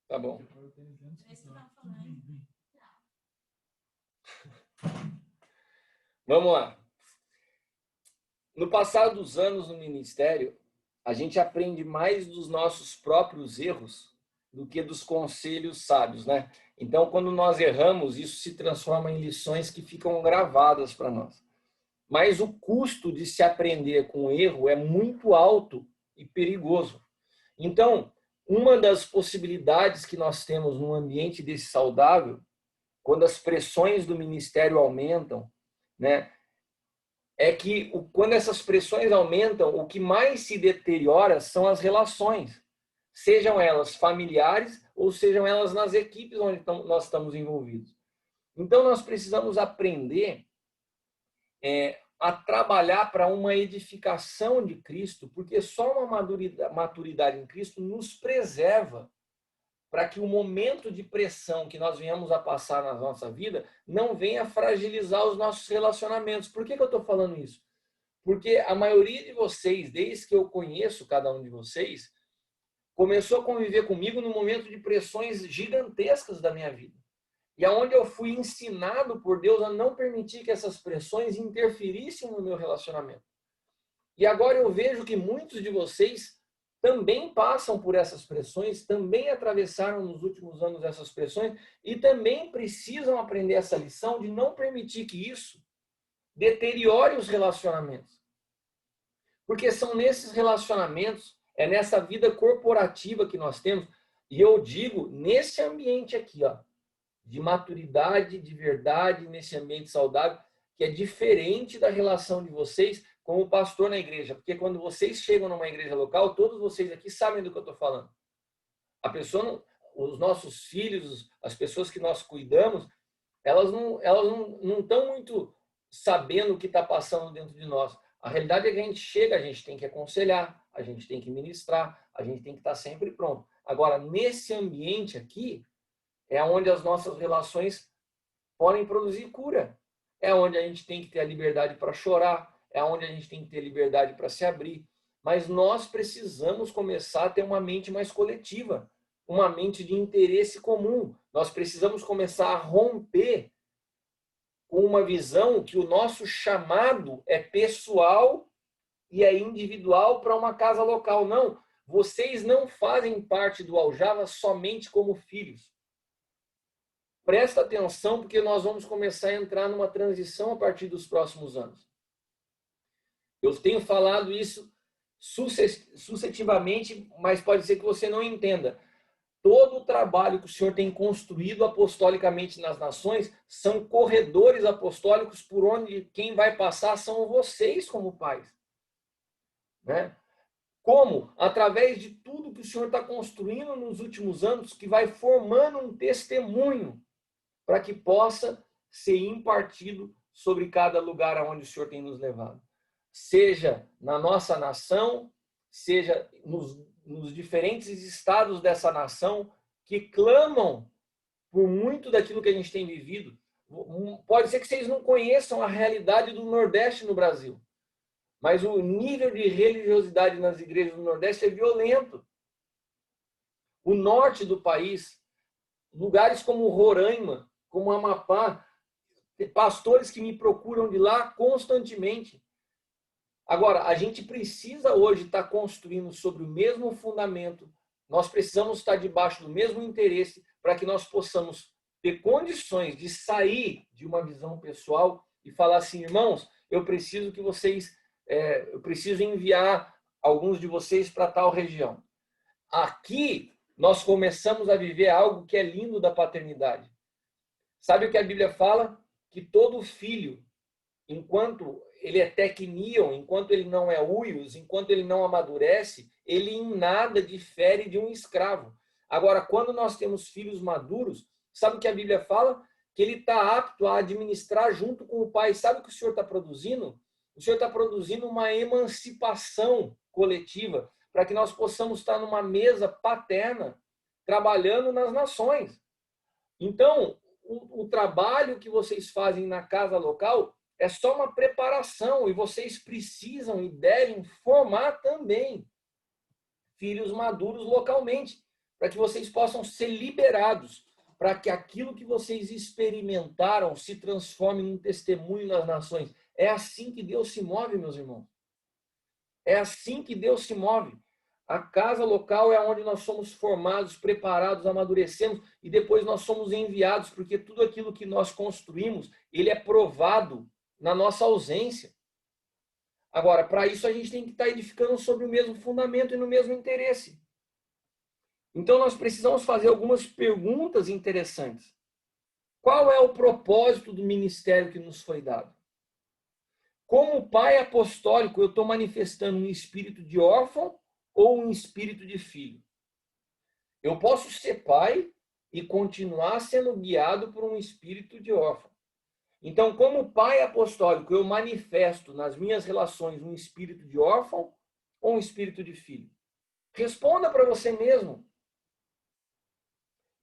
Tá bom. Vamos lá. No passar dos anos no ministério, a gente aprende mais dos nossos próprios erros do que dos conselhos sábios, né? Então, quando nós erramos, isso se transforma em lições que ficam gravadas para nós. Mas o custo de se aprender com o erro é muito alto e perigoso. Então, uma das possibilidades que nós temos num ambiente desse saudável, quando as pressões do ministério aumentam, né, é que quando essas pressões aumentam, o que mais se deteriora são as relações, sejam elas familiares ou sejam elas nas equipes onde nós estamos envolvidos. Então, nós precisamos aprender a trabalhar para uma edificação de Cristo, porque só uma maturidade em Cristo nos preserva para que o momento de pressão que nós venhamos a passar na nossa vida não venha fragilizar os nossos relacionamentos. Por que eu estou falando isso? Porque a maioria de vocês, desde que eu conheço cada um de vocês, começou a conviver comigo no momento de pressões gigantescas da minha vida. E aonde eu fui ensinado por Deus a não permitir que essas pressões interferissem no meu relacionamento. E agora eu vejo que muitos de vocês também passam por essas pressões, também atravessaram nos últimos anos essas pressões e também precisam aprender essa lição de não permitir que isso deteriore os relacionamentos. Porque são nesses relacionamentos, é nessa vida corporativa que nós temos, e eu digo, nesse ambiente aqui, ó, de maturidade, de verdade, nesse ambiente saudável, que é diferente da relação de vocês como pastor na igreja. Porque quando vocês chegam numa igreja local, todos vocês aqui sabem do que eu estou falando. A pessoa, os nossos filhos, as pessoas que nós cuidamos, elas não estão muito sabendo o que está passando dentro de nós. A realidade é que a gente chega, a gente tem que aconselhar, a gente tem que ministrar, a gente tem que estar sempre pronto. Agora, nesse ambiente aqui, é onde as nossas relações podem produzir cura. É onde a gente tem que ter a liberdade para chorar, é onde a gente tem que ter liberdade para se abrir. Mas nós precisamos começar a ter uma mente mais coletiva, uma mente de interesse comum. Nós precisamos começar a romper com uma visão que o nosso chamado é pessoal e é individual para uma casa local. Não, vocês não fazem parte do Aljava somente como filhos. Presta atenção, porque nós vamos começar a entrar numa transição a partir dos próximos anos. Eu tenho falado isso suscetivamente, mas pode ser que você não entenda. Todo o trabalho que o Senhor tem construído apostolicamente nas nações são corredores apostólicos por onde quem vai passar são vocês como pais. Né? Como? Através de tudo que o Senhor está construindo nos últimos anos, que vai formando um testemunho para que possa ser impartido sobre cada lugar aonde o Senhor tem nos levado. Seja na nossa nação, seja nos diferentes estados dessa nação que clamam por muito daquilo que a gente tem vivido. Pode ser que vocês não conheçam a realidade do Nordeste no Brasil, mas o nível de religiosidade nas igrejas do Nordeste é violento. O norte do país, lugares como Roraima, como Amapá, pastores que me procuram de lá constantemente. Agora, a gente precisa hoje estar construindo sobre o mesmo fundamento, nós precisamos estar debaixo do mesmo interesse para que nós possamos ter condições de sair de uma visão pessoal e falar assim, irmãos, eu preciso enviar alguns de vocês para tal região. Aqui, nós começamos a viver algo que é lindo da paternidade. Sabe o que a Bíblia fala? Que todo filho, enquanto ele é teknion, enquanto ele não é huios, enquanto ele não amadurece, ele em nada difere de um escravo. Agora, quando nós temos filhos maduros, sabe o que a Bíblia fala? Que ele está apto a administrar junto com o pai. Sabe o que o Senhor está produzindo? O Senhor está produzindo uma emancipação coletiva para que nós possamos estar numa mesa paterna, trabalhando nas nações. Então, o trabalho que vocês fazem na casa local é só uma preparação e vocês precisam e devem formar também filhos maduros localmente, para que vocês possam ser liberados, para que aquilo que vocês experimentaram se transforme em um testemunho nas nações. É assim que Deus se move, meus irmãos. É assim que Deus se move. A casa local é onde nós somos formados, preparados, amadurecemos e depois nós somos enviados, porque tudo aquilo que nós construímos, ele é provado na nossa ausência. Agora, para isso a gente tem que estar edificando sobre o mesmo fundamento e no mesmo interesse. Então nós precisamos fazer algumas perguntas interessantes. Qual é o propósito do ministério que nos foi dado? Como pai apostólico, eu estou manifestando um espírito de órfão ou um espírito de filho? Eu posso ser pai e continuar sendo guiado por um espírito de órfão. Então, como pai apostólico, eu manifesto nas minhas relações um espírito de órfão ou um espírito de filho? Responda para você mesmo.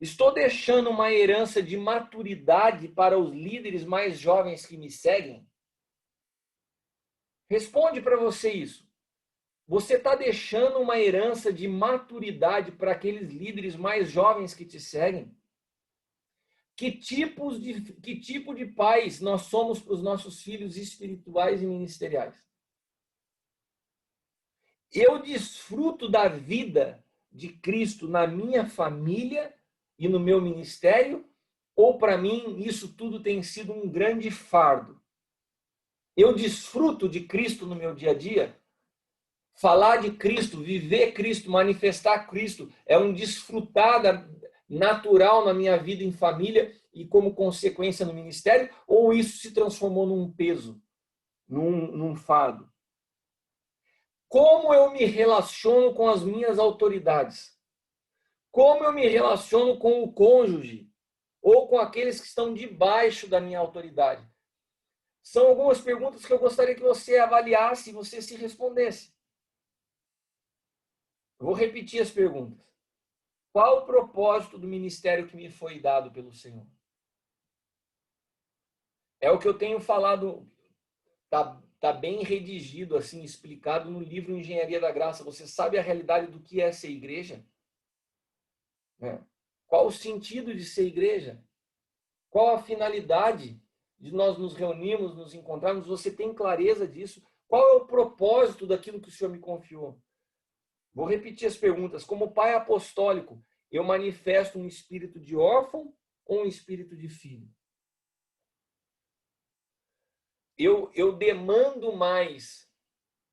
Estou deixando uma herança de maturidade para os líderes mais jovens que me seguem? Responde para você isso. Você está deixando uma herança de maturidade para aqueles líderes mais jovens que te seguem? Que tipo de pais nós somos para os nossos filhos espirituais e ministeriais? Eu desfruto da vida de Cristo na minha família e no meu ministério? Ou para mim isso tudo tem sido um grande fardo? Eu desfruto de Cristo no meu dia a dia? Falar de Cristo, viver Cristo, manifestar Cristo é um desfrutar natural na minha vida em família e como consequência no ministério? Ou isso se transformou num peso, num fardo? Como eu me relaciono com as minhas autoridades? Como eu me relaciono com o cônjuge ou com aqueles que estão debaixo da minha autoridade? São algumas perguntas que eu gostaria que você avaliasse e você se respondesse. Vou repetir as perguntas. Qual o propósito do ministério que me foi dado pelo Senhor? É o que eu tenho falado, tá bem redigido, assim, explicado no livro Engenharia da Graça. Você sabe a realidade do que é ser igreja? Qual o sentido de ser igreja? Qual a finalidade de nós nos reunirmos, nos encontrarmos? Você tem clareza disso? Qual é o propósito daquilo que o Senhor me confiou? Vou repetir as perguntas. Como pai apostólico, eu manifesto um espírito de órfão ou um espírito de filho? Eu demando mais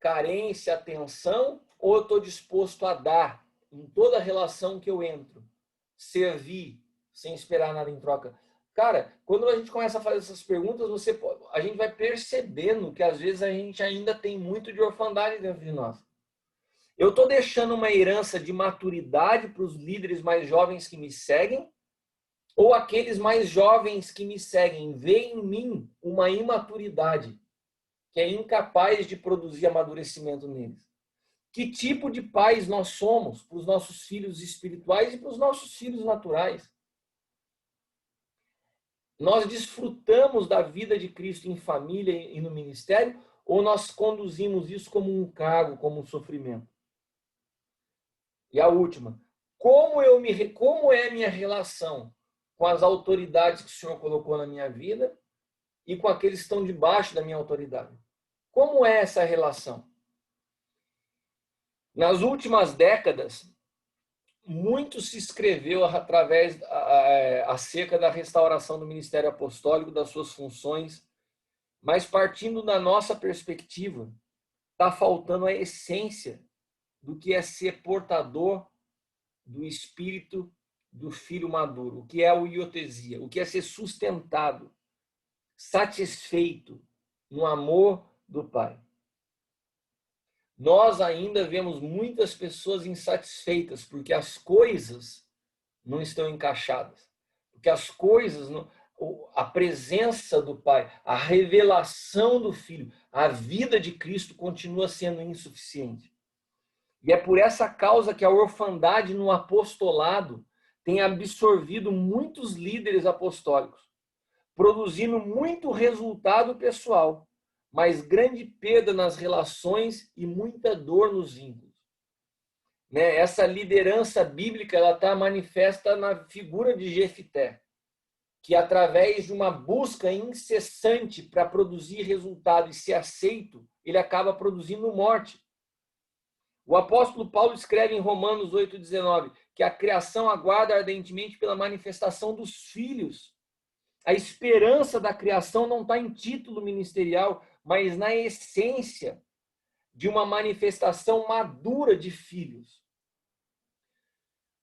carência, atenção, ou eu estou disposto a dar em toda relação que eu entro, servir sem esperar nada em troca? Cara, quando a gente começa a fazer essas perguntas, a gente vai percebendo que às vezes a gente ainda tem muito de orfandade dentro de nós. Eu estou deixando uma herança de maturidade para os líderes mais jovens que me seguem, ou aqueles mais jovens que me seguem veem em mim uma imaturidade que é incapaz de produzir amadurecimento neles? Que tipo de pais nós somos para os nossos filhos espirituais e para os nossos filhos naturais? Nós desfrutamos da vida de Cristo em família e no ministério, ou nós conduzimos isso como um cargo, como um sofrimento? E a última, como é a minha relação com as autoridades que o Senhor colocou na minha vida e com aqueles que estão debaixo da minha autoridade? Como é essa relação? Nas últimas décadas, muito se escreveu através acerca da restauração do ministério apostólico, das suas funções, mas partindo da nossa perspectiva, está faltando a essência do que é ser portador do espírito do filho maduro, o que é a iotesia, o que é ser sustentado, satisfeito no amor do Pai. Nós ainda vemos muitas pessoas insatisfeitas porque as coisas não estão encaixadas, porque as coisas, a presença do Pai, a revelação do Filho, a vida de Cristo continua sendo insuficiente. E é por essa causa que a orfandade no apostolado tem absorvido muitos líderes apostólicos, produzindo muito resultado pessoal, mas grande perda nas relações e muita dor nos vínculos. Essa liderança bíblica ela está manifesta na figura de Jefté, que através de uma busca incessante para produzir resultado e ser aceito, ele acaba produzindo morte. O apóstolo Paulo escreve em Romanos 8,19 que a criação aguarda ardentemente pela manifestação dos filhos. A esperança da criação não está em título ministerial, mas na essência de uma manifestação madura de filhos.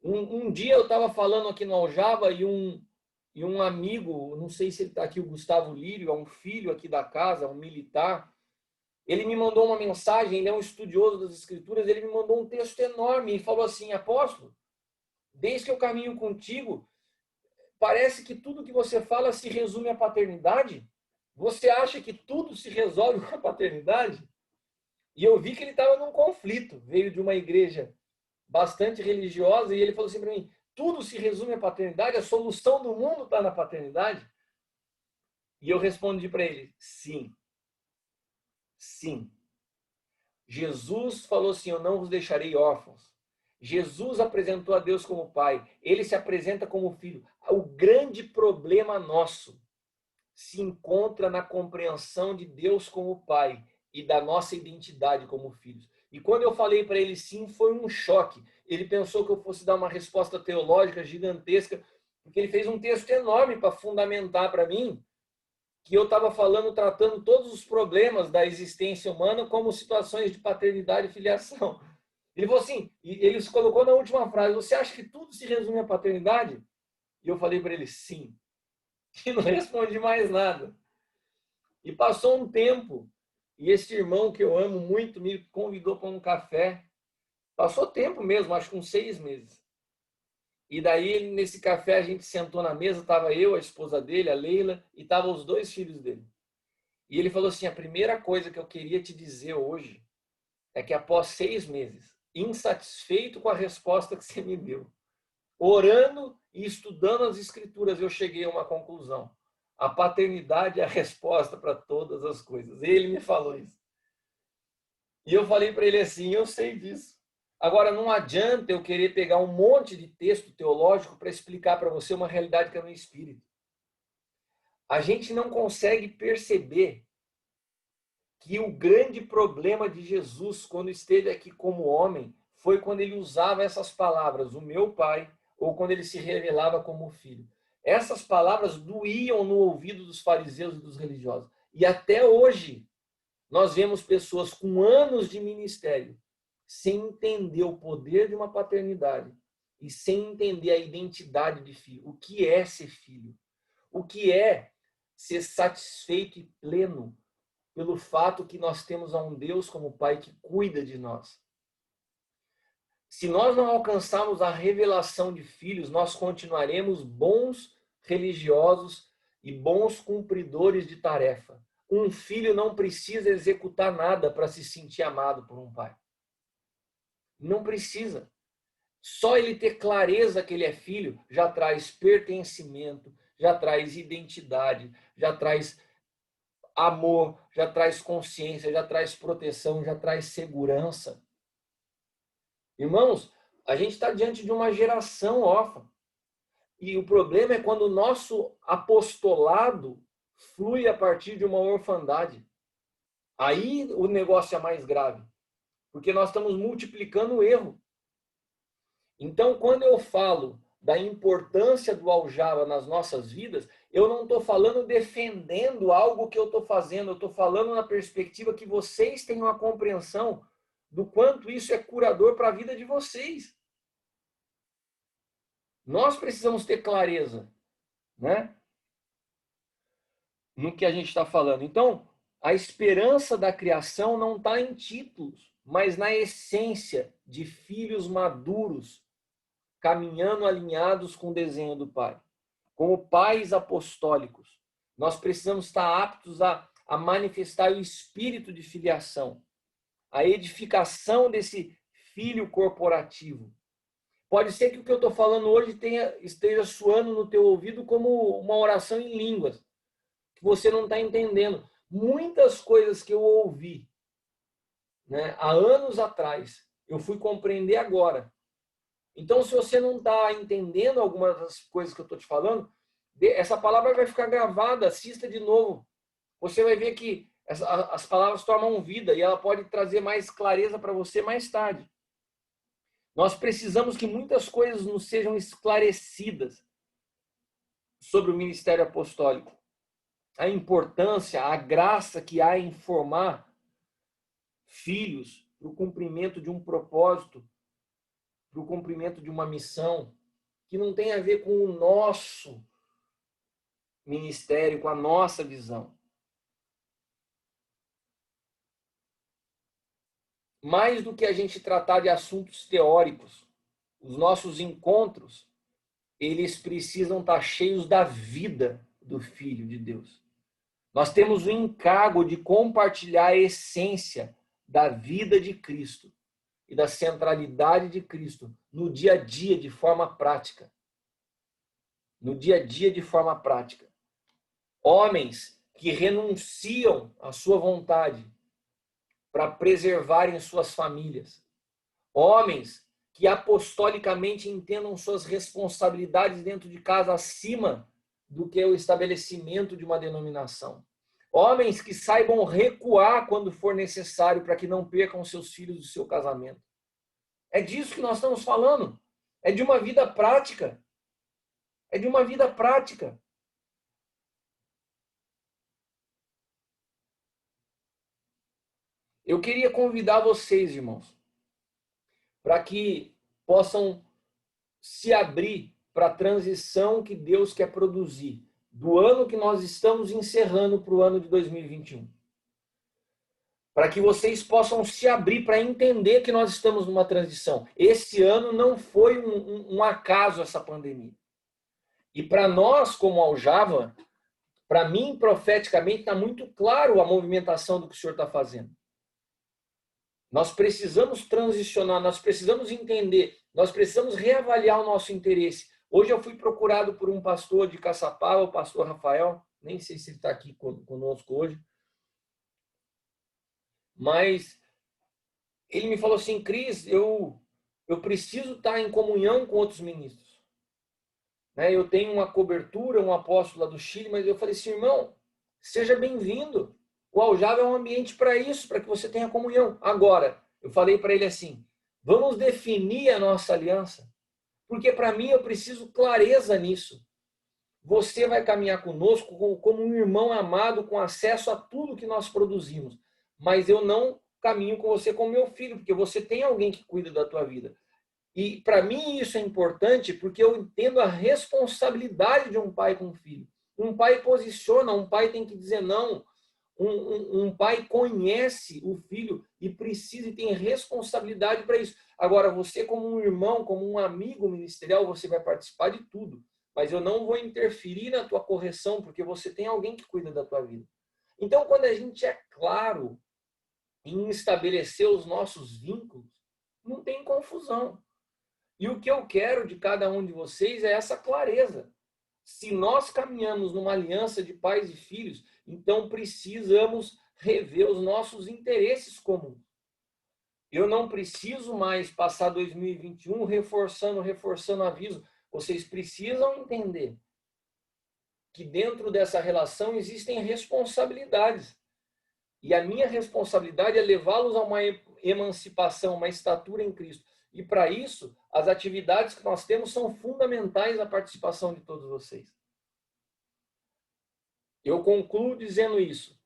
Um dia eu estava falando aqui no Aljava e um amigo, não sei se ele está aqui, o Gustavo Lírio, é um filho aqui da casa, um militar, ele me mandou uma mensagem, ele é um estudioso das Escrituras, ele me mandou um texto enorme e falou assim: apóstolo, desde que eu caminho contigo, parece que tudo que você fala se resume à paternidade. Você acha que tudo se resolve com a paternidade? E eu vi que ele estava num conflito, veio de uma igreja bastante religiosa e ele falou assim para mim: tudo se resume à paternidade? A solução do mundo está na paternidade? E eu respondi para ele: sim. Sim. Jesus falou assim: eu não vos deixarei órfãos. Jesus apresentou a Deus como Pai. Ele se apresenta como Filho. O grande problema nosso se encontra na compreensão de Deus como Pai e da nossa identidade como filhos. E quando eu falei para ele sim, foi um choque. Ele pensou que eu fosse dar uma resposta teológica gigantesca, porque ele fez um texto enorme para fundamentar para mim que eu estava tratando todos os problemas da existência humana como situações de paternidade e filiação. Ele falou assim, e ele se colocou na última frase: você acha que tudo se resume à paternidade? E eu falei para ele: sim. E não respondi mais nada. E passou um tempo, e esse irmão que eu amo muito me convidou para um café. Passou tempo mesmo, acho que uns 6 meses. E daí, nesse café, a gente sentou na mesa, estava eu, a esposa dele, a Leila, e estavam os 2 filhos dele. E ele falou assim: a primeira coisa que eu queria te dizer hoje é que após 6 meses, insatisfeito com a resposta que você me deu, orando e estudando as escrituras, eu cheguei a uma conclusão: a paternidade é a resposta para todas as coisas. Ele me falou isso. E eu falei para ele assim: eu sei disso. Agora, não adianta eu querer pegar um monte de texto teológico para explicar para você uma realidade que é no Espírito. A gente não consegue perceber que o grande problema de Jesus, quando esteve aqui como homem, foi quando ele usava essas palavras, o meu Pai, ou quando ele se revelava como filho. Essas palavras doíam no ouvido dos fariseus e dos religiosos. E até hoje, nós vemos pessoas com anos de ministério sem entender o poder de uma paternidade e sem entender a identidade de filho. O que é ser filho? O que é ser satisfeito e pleno pelo fato que nós temos a um Deus como Pai que cuida de nós. Se nós não alcançarmos a revelação de filhos, nós continuaremos bons religiosos e bons cumpridores de tarefa. Um filho não precisa executar nada para se sentir amado por um pai. Não precisa. Só ele ter clareza que ele é filho já traz pertencimento, já traz identidade, já traz amor, já traz consciência, já traz proteção, já traz segurança. Irmãos, a gente está diante de uma geração órfã. E o problema é quando o nosso apostolado flui a partir de uma orfandade. Aí o negócio é mais grave, porque nós estamos multiplicando o erro. Então, quando eu falo da importância do aljava nas nossas vidas, eu não estou falando defendendo algo que eu estou fazendo, eu estou falando na perspectiva que vocês tenham a compreensão do quanto isso é curador para a vida de vocês. Nós precisamos ter clareza, né, no que a gente está falando. Então, a esperança da criação não está em títulos, mas na essência de filhos maduros, caminhando alinhados com o desenho do Pai. Como pais apostólicos, nós precisamos estar aptos a manifestar o espírito de filiação, a edificação desse filho corporativo. Pode ser que o que eu estou falando hoje esteja soando no teu ouvido como uma oração em línguas, que você não está entendendo. Muitas coisas que eu ouvi, né, há anos atrás, eu fui compreender agora. Então, se você não está entendendo algumas das coisas que eu estou te falando, essa palavra vai ficar gravada, assista de novo. Você vai ver que as palavras tomam vida e ela pode trazer mais clareza para você mais tarde. Nós precisamos que muitas coisas nos sejam esclarecidas sobre o ministério apostólico. A importância, a graça que há em formar filhos para o cumprimento de um propósito, para o cumprimento de uma missão, que não tem a ver com o nosso ministério, com a nossa visão. Mais do que a gente tratar de assuntos teóricos, os nossos encontros, eles precisam estar cheios da vida do Filho de Deus. Nós temos o encargo de compartilhar a essência da vida de Cristo e da centralidade de Cristo no dia a dia de forma prática. No dia a dia de forma prática. Homens que renunciam à sua vontade para preservarem suas famílias. Homens que apostolicamente entendam suas responsabilidades dentro de casa acima do que o estabelecimento de uma denominação. Homens que saibam recuar quando for necessário para que não percam seus filhos do seu casamento. É disso que nós estamos falando. É de uma vida prática. É de uma vida prática. Eu queria convidar vocês, irmãos, para que possam se abrir para a transição que Deus quer produzir do ano que nós estamos encerrando para o ano de 2021. Para que vocês possam se abrir para entender que nós estamos numa transição. Esse ano não foi um acaso essa pandemia. E para nós, como Aljava, para mim, profeticamente, está muito claro a movimentação do que o Senhor está fazendo. Nós precisamos transicionar, nós precisamos entender, nós precisamos reavaliar o nosso interesse. Hoje eu fui procurado por um pastor de Caçapava, o pastor Rafael, nem sei se ele está aqui conosco hoje, mas ele me falou assim: Cris, eu preciso estar em comunhão com outros ministros. Eu tenho uma cobertura, um apóstolo lá do Chile, mas eu falei assim: irmão, seja bem-vindo. O Aljava é um ambiente para isso, para que você tenha comunhão. Agora, eu falei para ele assim: vamos definir a nossa aliança, porque para mim eu preciso clareza nisso. Você vai caminhar conosco como um irmão amado com acesso a tudo que nós produzimos. mas eu não caminho com você como meu filho, porque você tem alguém que cuida da tua vida. E para mim isso é importante porque eu entendo a responsabilidade de um pai com um filho. Um pai posiciona, um pai tem que dizer não. Um pai conhece o filho e precisa e tem responsabilidade para isso. Agora, você como um irmão, como um amigo ministerial, você vai participar de tudo. Mas eu não vou interferir na tua correção, porque você tem alguém que cuida da tua vida. Então, quando a gente é claro em estabelecer os nossos vínculos, não tem confusão. E o que eu quero de cada um de vocês é essa clareza. Se nós caminhamos numa aliança de pais e filhos, então precisamos rever os nossos interesses comuns. Eu não preciso mais passar 2021 reforçando aviso. Vocês precisam entender que dentro dessa relação existem responsabilidades. E a minha responsabilidade é levá-los a uma emancipação, uma estatura em Cristo. E para isso, as atividades que nós temos são fundamentais à participação de todos vocês. Eu concluo dizendo isso.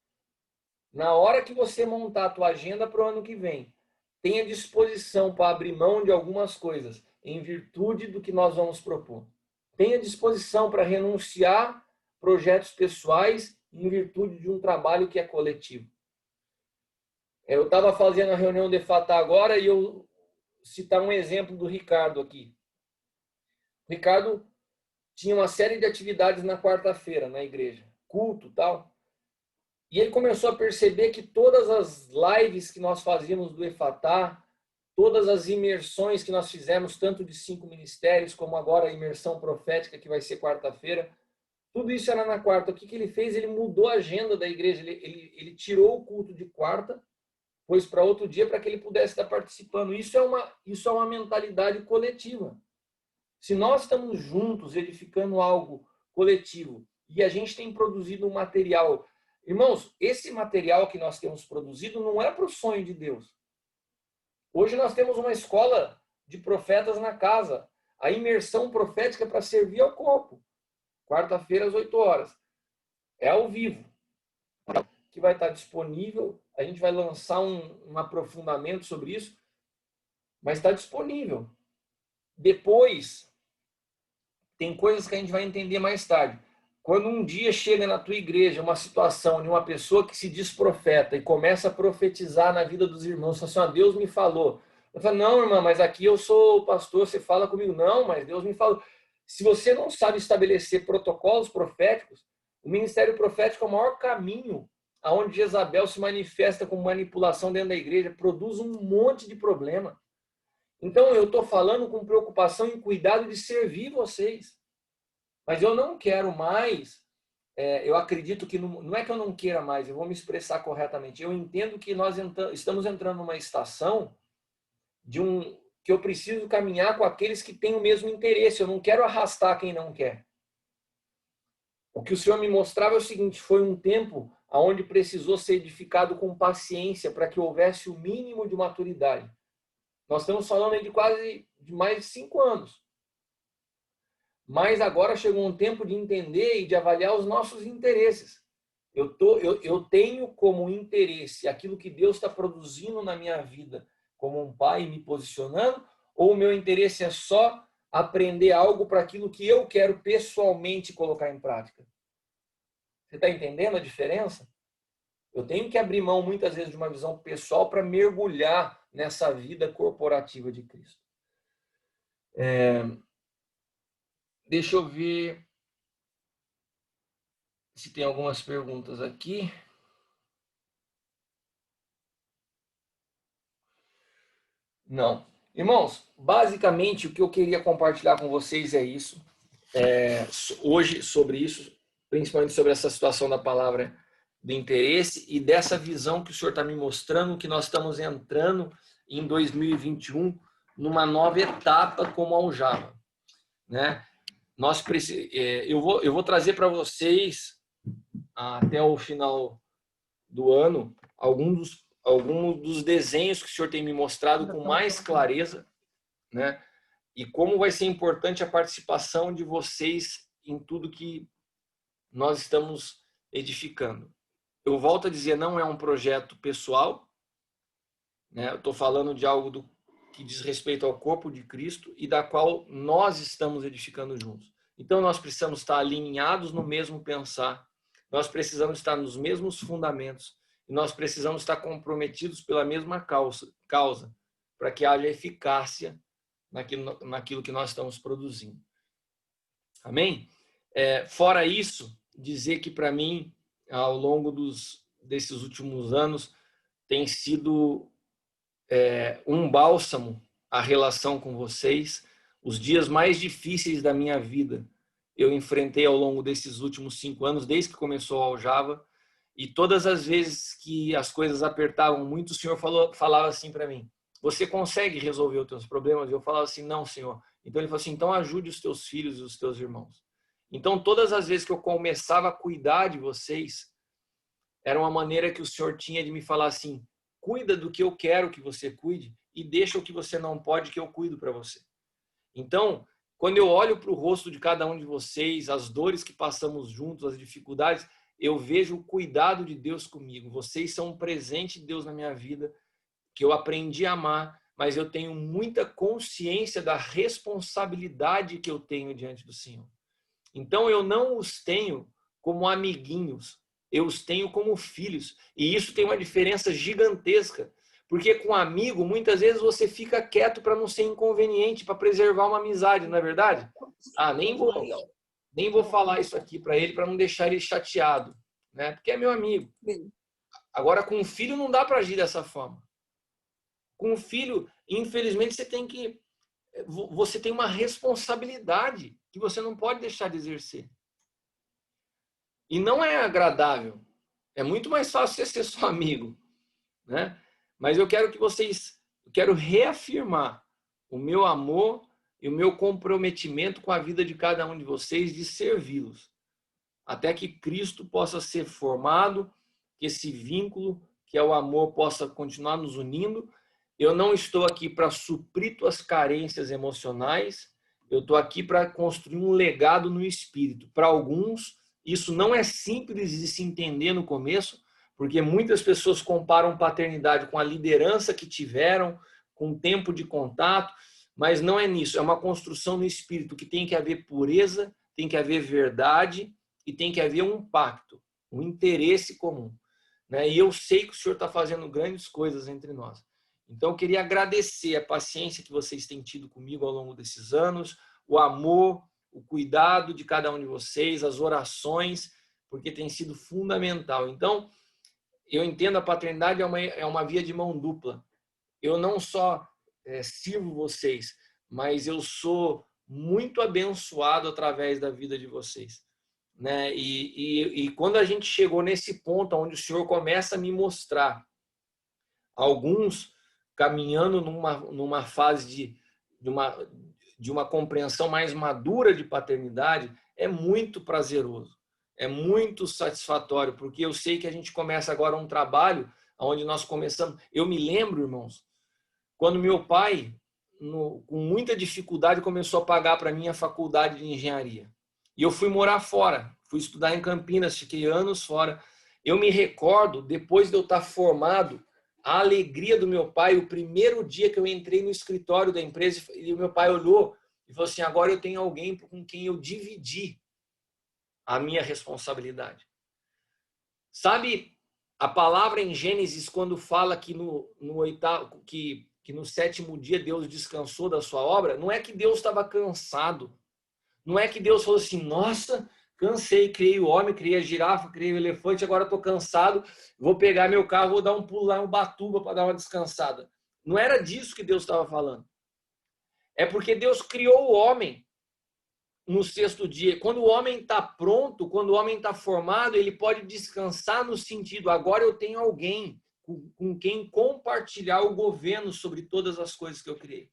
Na hora que você montar a tua agenda para o ano que vem, tenha disposição para abrir mão de algumas coisas, em virtude do que nós vamos propor. Tenha disposição para renunciar projetos pessoais em virtude de um trabalho que é coletivo. Eu estava fazendo a reunião de Efatá agora e eu citar um exemplo do Ricardo aqui. O Ricardo tinha uma série de atividades na quarta-feira na igreja, culto e tal. E ele começou a perceber que todas as lives que nós fazíamos do Efatá, todas as imersões que nós fizemos, tanto de 5 ministérios, como agora a imersão profética, que vai ser quarta-feira, tudo isso era na quarta. O que ele fez? Ele mudou a agenda da igreja. Ele tirou o culto de quarta, pôs para outro dia para que ele pudesse estar participando. Isso é uma mentalidade coletiva. Se nós estamos juntos edificando algo coletivo e a gente tem produzido um material, irmãos, esse material que nós temos produzido não é para o sonho de Deus. Hoje nós temos uma escola de profetas na casa, a imersão profética para servir ao corpo, quarta-feira às 8 horas. É ao vivo, que vai estar disponível. A gente vai lançar um aprofundamento sobre isso, mas está disponível. Depois, tem coisas que a gente vai entender mais tarde. Quando um dia chega na tua igreja uma situação de uma pessoa que se diz profeta e começa a profetizar na vida dos irmãos, fala assim, Deus me falou. Eu falo, não, irmã, mas aqui eu sou o pastor, você fala comigo. Não, mas Deus me falou. Se você não sabe estabelecer protocolos proféticos, o ministério profético é o maior caminho aonde Jezabel se manifesta com manipulação dentro da igreja, produz um monte de problema. Então, eu estou falando com preocupação e cuidado de servir vocês. Mas eu não quero mais, eu acredito que, não é que eu não queira mais, eu vou me expressar corretamente. Eu entendo que nós estamos entrando numa estação que eu preciso caminhar com aqueles que têm o mesmo interesse. Eu não quero arrastar quem não quer. O que o Senhor me mostrava é o seguinte, foi um tempo onde precisou ser edificado com paciência para que houvesse o mínimo de maturidade. Nós estamos falando aí de mais de 5 anos. Mas agora chegou um tempo de entender e de avaliar os nossos interesses. Eu tenho como interesse aquilo que Deus está produzindo na minha vida como um pai me posicionando, ou o meu interesse é só aprender algo para aquilo que eu quero pessoalmente colocar em prática? Você está entendendo a diferença? Eu tenho que abrir mão muitas vezes de uma visão pessoal para mergulhar nessa vida corporativa de Cristo. Deixa eu ver se tem algumas perguntas aqui. Não. Irmãos, basicamente o que eu queria compartilhar com vocês é isso. Hoje, sobre isso, principalmente sobre essa situação da palavra do interesse e dessa visão que o Senhor está me mostrando, que nós estamos entrando em 2021 numa nova etapa como Aljava, né? Eu vou trazer para vocês até o final do ano alguns dos desenhos que o Senhor tem me mostrado com mais clareza, né? E como vai ser importante a participação de vocês em tudo que nós estamos edificando. eu volto a dizer, não é um projeto pessoal, né? Eu estou falando de algo que diz respeito ao corpo de Cristo e da qual nós estamos edificando juntos. Então, nós precisamos estar alinhados no mesmo pensar, nós precisamos estar nos mesmos fundamentos e nós precisamos estar comprometidos pela mesma causa para que haja eficácia naquilo que nós estamos produzindo. Amém? Fora isso, dizer que para mim, ao longo desses últimos anos, tem sido um bálsamo a relação com vocês. Os dias mais difíceis da minha vida eu enfrentei ao longo desses últimos 5 anos, desde que começou a Aljava, e todas as vezes que as coisas apertavam muito, o Senhor falava assim para mim: você consegue resolver os teus problemas? Eu falava assim: não, Senhor. Então ele falou assim: então ajude os teus filhos e os teus irmãos. Então todas as vezes que eu começava a cuidar de vocês, era uma maneira que o Senhor tinha de me falar assim: cuida do que eu quero que você cuide e deixa o que você não pode que eu cuido para você. Então, quando eu olho para o rosto de cada um de vocês, as dores que passamos juntos, as dificuldades, eu vejo o cuidado de Deus comigo. Vocês são um presente de Deus na minha vida, que eu aprendi a amar, mas eu tenho muita consciência da responsabilidade que eu tenho diante do Senhor. Então, eu não os tenho como amiguinhos, eu os tenho como filhos. E isso tem uma diferença gigantesca. Porque com um amigo, muitas vezes você fica quieto para não ser inconveniente, para preservar uma amizade, não é verdade? Nem vou falar isso aqui para ele, para não deixar ele chateado, né? Porque é meu amigo. Agora, com um filho, não dá para agir dessa forma. Com um filho, infelizmente, você tem uma responsabilidade que você não pode deixar de exercer. E não é agradável. É muito mais fácil você ser só amigo, né? Mas eu quero reafirmar o meu amor e o meu comprometimento com a vida de cada um de vocês, de servi-los, até que Cristo possa ser formado, que esse vínculo, que é o amor, possa continuar nos unindo. Eu não estou aqui para suprir tuas carências emocionais, eu estou aqui para construir um legado no espírito. Para alguns, isso não é simples de se entender no começo, porque muitas pessoas comparam paternidade com a liderança que tiveram, com o tempo de contato, mas não é nisso, é uma construção no espírito, que tem que haver pureza, tem que haver verdade e tem que haver um pacto, um interesse comum, né? E eu sei que o Senhor está fazendo grandes coisas entre nós. Então, eu queria agradecer a paciência que vocês têm tido comigo ao longo desses anos, o amor, o cuidado de cada um de vocês, as orações, porque tem sido fundamental. Então, eu entendo a paternidade é uma via de mão dupla. Eu não só sirvo vocês, mas eu sou muito abençoado através da vida de vocês, né? E quando a gente chegou nesse ponto onde o Senhor começa a me mostrar alguns caminhando numa fase de uma compreensão mais madura de paternidade, é muito prazeroso. É muito satisfatório, porque eu sei que a gente começa agora um trabalho onde nós começamos. Eu me lembro, irmãos, quando meu pai, com muita dificuldade, começou a pagar para mim a faculdade de engenharia. E eu fui morar fora, fui estudar em Campinas, fiquei anos fora. Eu me recordo, depois de eu estar formado, a alegria do meu pai, o primeiro dia que eu entrei no escritório da empresa, e o meu pai olhou e falou assim: agora eu tenho alguém com quem eu dividi a minha responsabilidade. Sabe, a palavra em Gênesis, quando fala que no 7º dia Deus descansou da sua obra, não é que Deus estava cansado. Não é que Deus falou assim: nossa, cansei, criei o homem, criei a girafa, criei o elefante, agora estou cansado, vou pegar meu carro, vou dar um pulo lá em Ubatuba para dar uma descansada. Não era disso que Deus estava falando. É porque Deus criou o homem no 6º dia. Quando o homem está pronto, quando o homem está formado, ele pode descansar no sentido: agora eu tenho alguém com quem compartilhar o governo sobre todas as coisas que eu criei.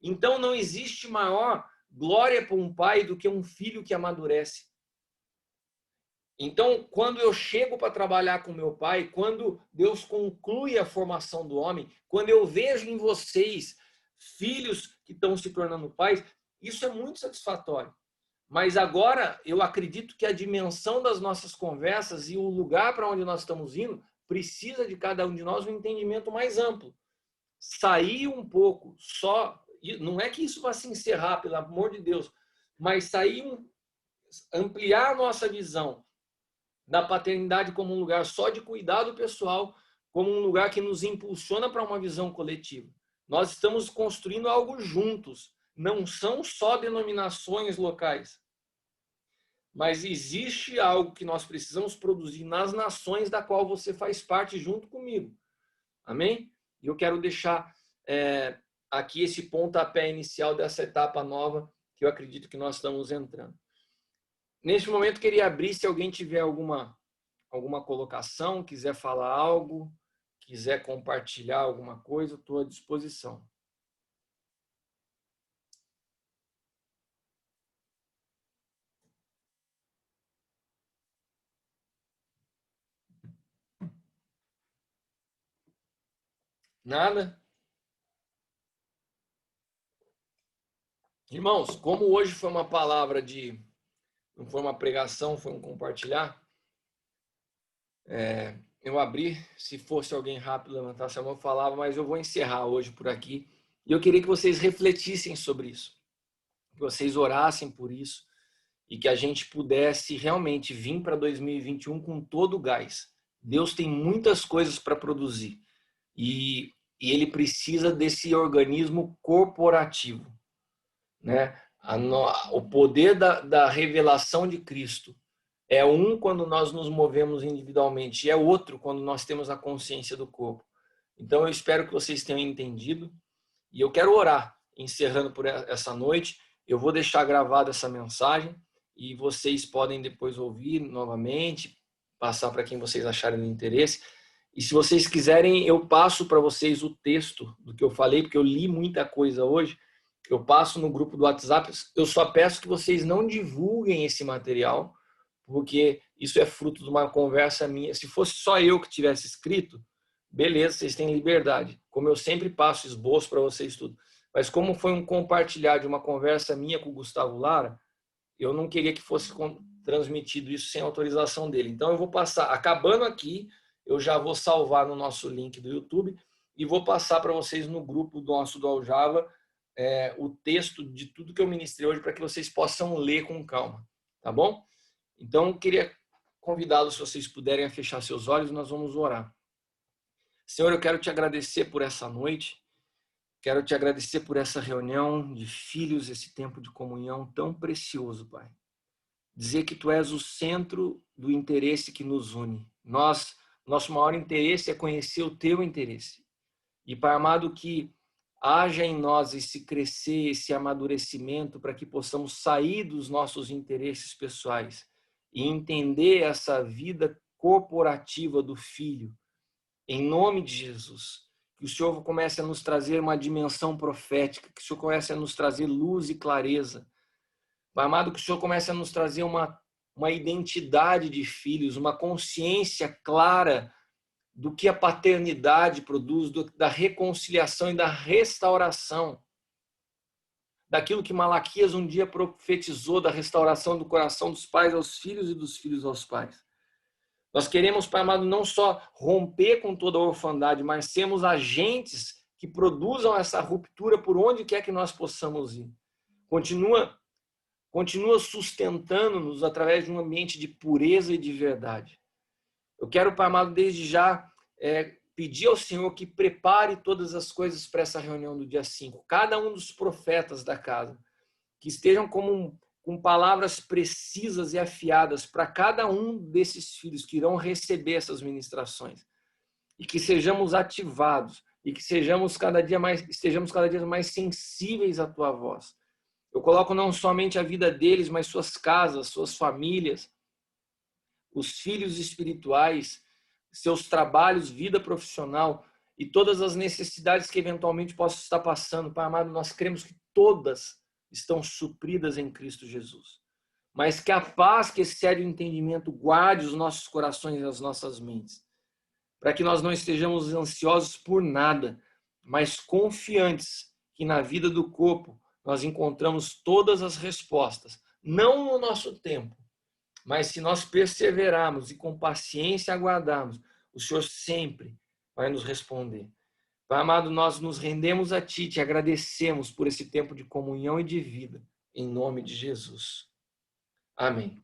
Então não existe maior glória para um pai do que um filho que amadurece. Então, quando eu chego para trabalhar com meu pai, quando Deus conclui a formação do homem, quando eu vejo em vocês filhos que estão se tornando pais, isso é muito satisfatório. Mas agora eu acredito que a dimensão das nossas conversas e o lugar para onde nós estamos indo precisa de cada um de nós um entendimento mais amplo. Sair um pouco só, não é que isso vá se encerrar, pelo amor de Deus, mas ampliar a nossa visão da paternidade como um lugar só de cuidado pessoal, como um lugar que nos impulsiona para uma visão coletiva. Nós estamos construindo algo juntos, não são só denominações locais, mas existe algo que nós precisamos produzir nas nações da qual você faz parte junto comigo. Amém? E eu quero deixar aqui esse pontapé inicial dessa etapa nova que eu acredito que nós estamos entrando. Neste momento, queria abrir, se alguém tiver alguma colocação, quiser falar algo, quiser compartilhar alguma coisa, estou à disposição. Nada? Irmãos, como hoje foi uma palavra não foi uma pregação, foi um compartilhar, eu abri, se fosse alguém rápido levantasse a mão, eu falava, mas eu vou encerrar hoje por aqui. E eu queria que vocês refletissem sobre isso, que vocês orassem por isso e que a gente pudesse realmente vir para 2021 com todo o gás. Deus tem muitas coisas para produzir e ele precisa desse organismo corporativo, né? O poder da revelação de Cristo é um quando nós nos movemos individualmente e é outro quando nós temos a consciência do corpo. Então eu espero que vocês tenham entendido e eu quero orar, encerrando por essa noite. Eu vou deixar gravada essa mensagem e vocês podem depois ouvir novamente, passar para quem vocês acharem de interesse. E se vocês quiserem, eu passo para vocês o texto do que eu falei, porque eu li muita coisa hoje. Eu passo no grupo do WhatsApp. Eu só peço que vocês não divulguem esse material, porque isso é fruto de uma conversa minha. Se fosse só eu que tivesse escrito, beleza, vocês têm liberdade. Como eu sempre passo esboço para vocês tudo. Mas como foi um compartilhar de uma conversa minha com o Gustavo Lara, eu não queria que fosse transmitido isso sem autorização dele. Então eu vou passar, acabando aqui, eu já vou salvar no nosso link do YouTube e vou passar para vocês no grupo nosso do Aljava o texto de tudo que eu ministrei hoje para que vocês possam ler com calma, tá bom? Então eu queria convidá-los, se vocês puderem, a fechar seus olhos, nós vamos orar. Senhor, eu quero te agradecer por essa noite, quero te agradecer por essa reunião de filhos, esse tempo de comunhão tão precioso, Pai. Dizer que Tu és o centro do interesse que nos une. Nosso maior interesse é conhecer o Teu interesse. E, Pai amado, que haja em nós esse crescer, esse amadurecimento para que possamos sair dos nossos interesses pessoais e entender essa vida corporativa do Filho. Em nome de Jesus, que o Senhor comece a nos trazer uma dimensão profética, que o Senhor comece a nos trazer luz e clareza. Pai amado, que o Senhor comece a nos trazer uma identidade de filhos, uma consciência clara do que a paternidade produz, da reconciliação e da restauração. Daquilo que Malaquias um dia profetizou, da restauração do coração dos pais aos filhos e dos filhos aos pais. Nós queremos, Pai amado, não só romper com toda a orfandade, mas sermos agentes que produzam essa ruptura por onde quer que nós possamos ir. Continua sustentando-nos através de um ambiente de pureza e de verdade. Eu quero, Pai amado, desde já pedir ao Senhor que prepare todas as coisas para essa reunião do dia 5. Cada um dos profetas da casa, que estejam com palavras precisas e afiadas para cada um desses filhos que irão receber essas ministrações. E que sejamos ativados e que estejamos cada dia mais sensíveis à Tua voz. Eu coloco não somente a vida deles, mas suas casas, suas famílias, os filhos espirituais, seus trabalhos, vida profissional e todas as necessidades que eventualmente possam estar passando. Pai amado, nós cremos que todas estão supridas em Cristo Jesus. Mas que a paz que excede o entendimento guarde os nossos corações e as nossas mentes, para que nós não estejamos ansiosos por nada, mas confiantes que na vida do corpo nós encontramos todas as respostas não no nosso tempo, mas se nós perseverarmos e com paciência aguardarmos, o Senhor sempre vai nos responder. Pai amado, nós nos rendemos a Ti, te agradecemos por esse tempo de comunhão e de vida, em nome de Jesus. Amém.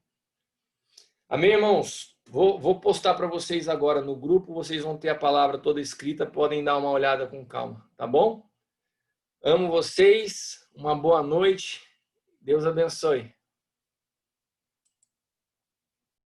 Amém, irmãos? Vou postar para vocês agora no grupo, vocês vão ter a palavra toda escrita, podem dar uma olhada com calma, tá bom? Amo vocês, uma boa noite, Deus abençoe.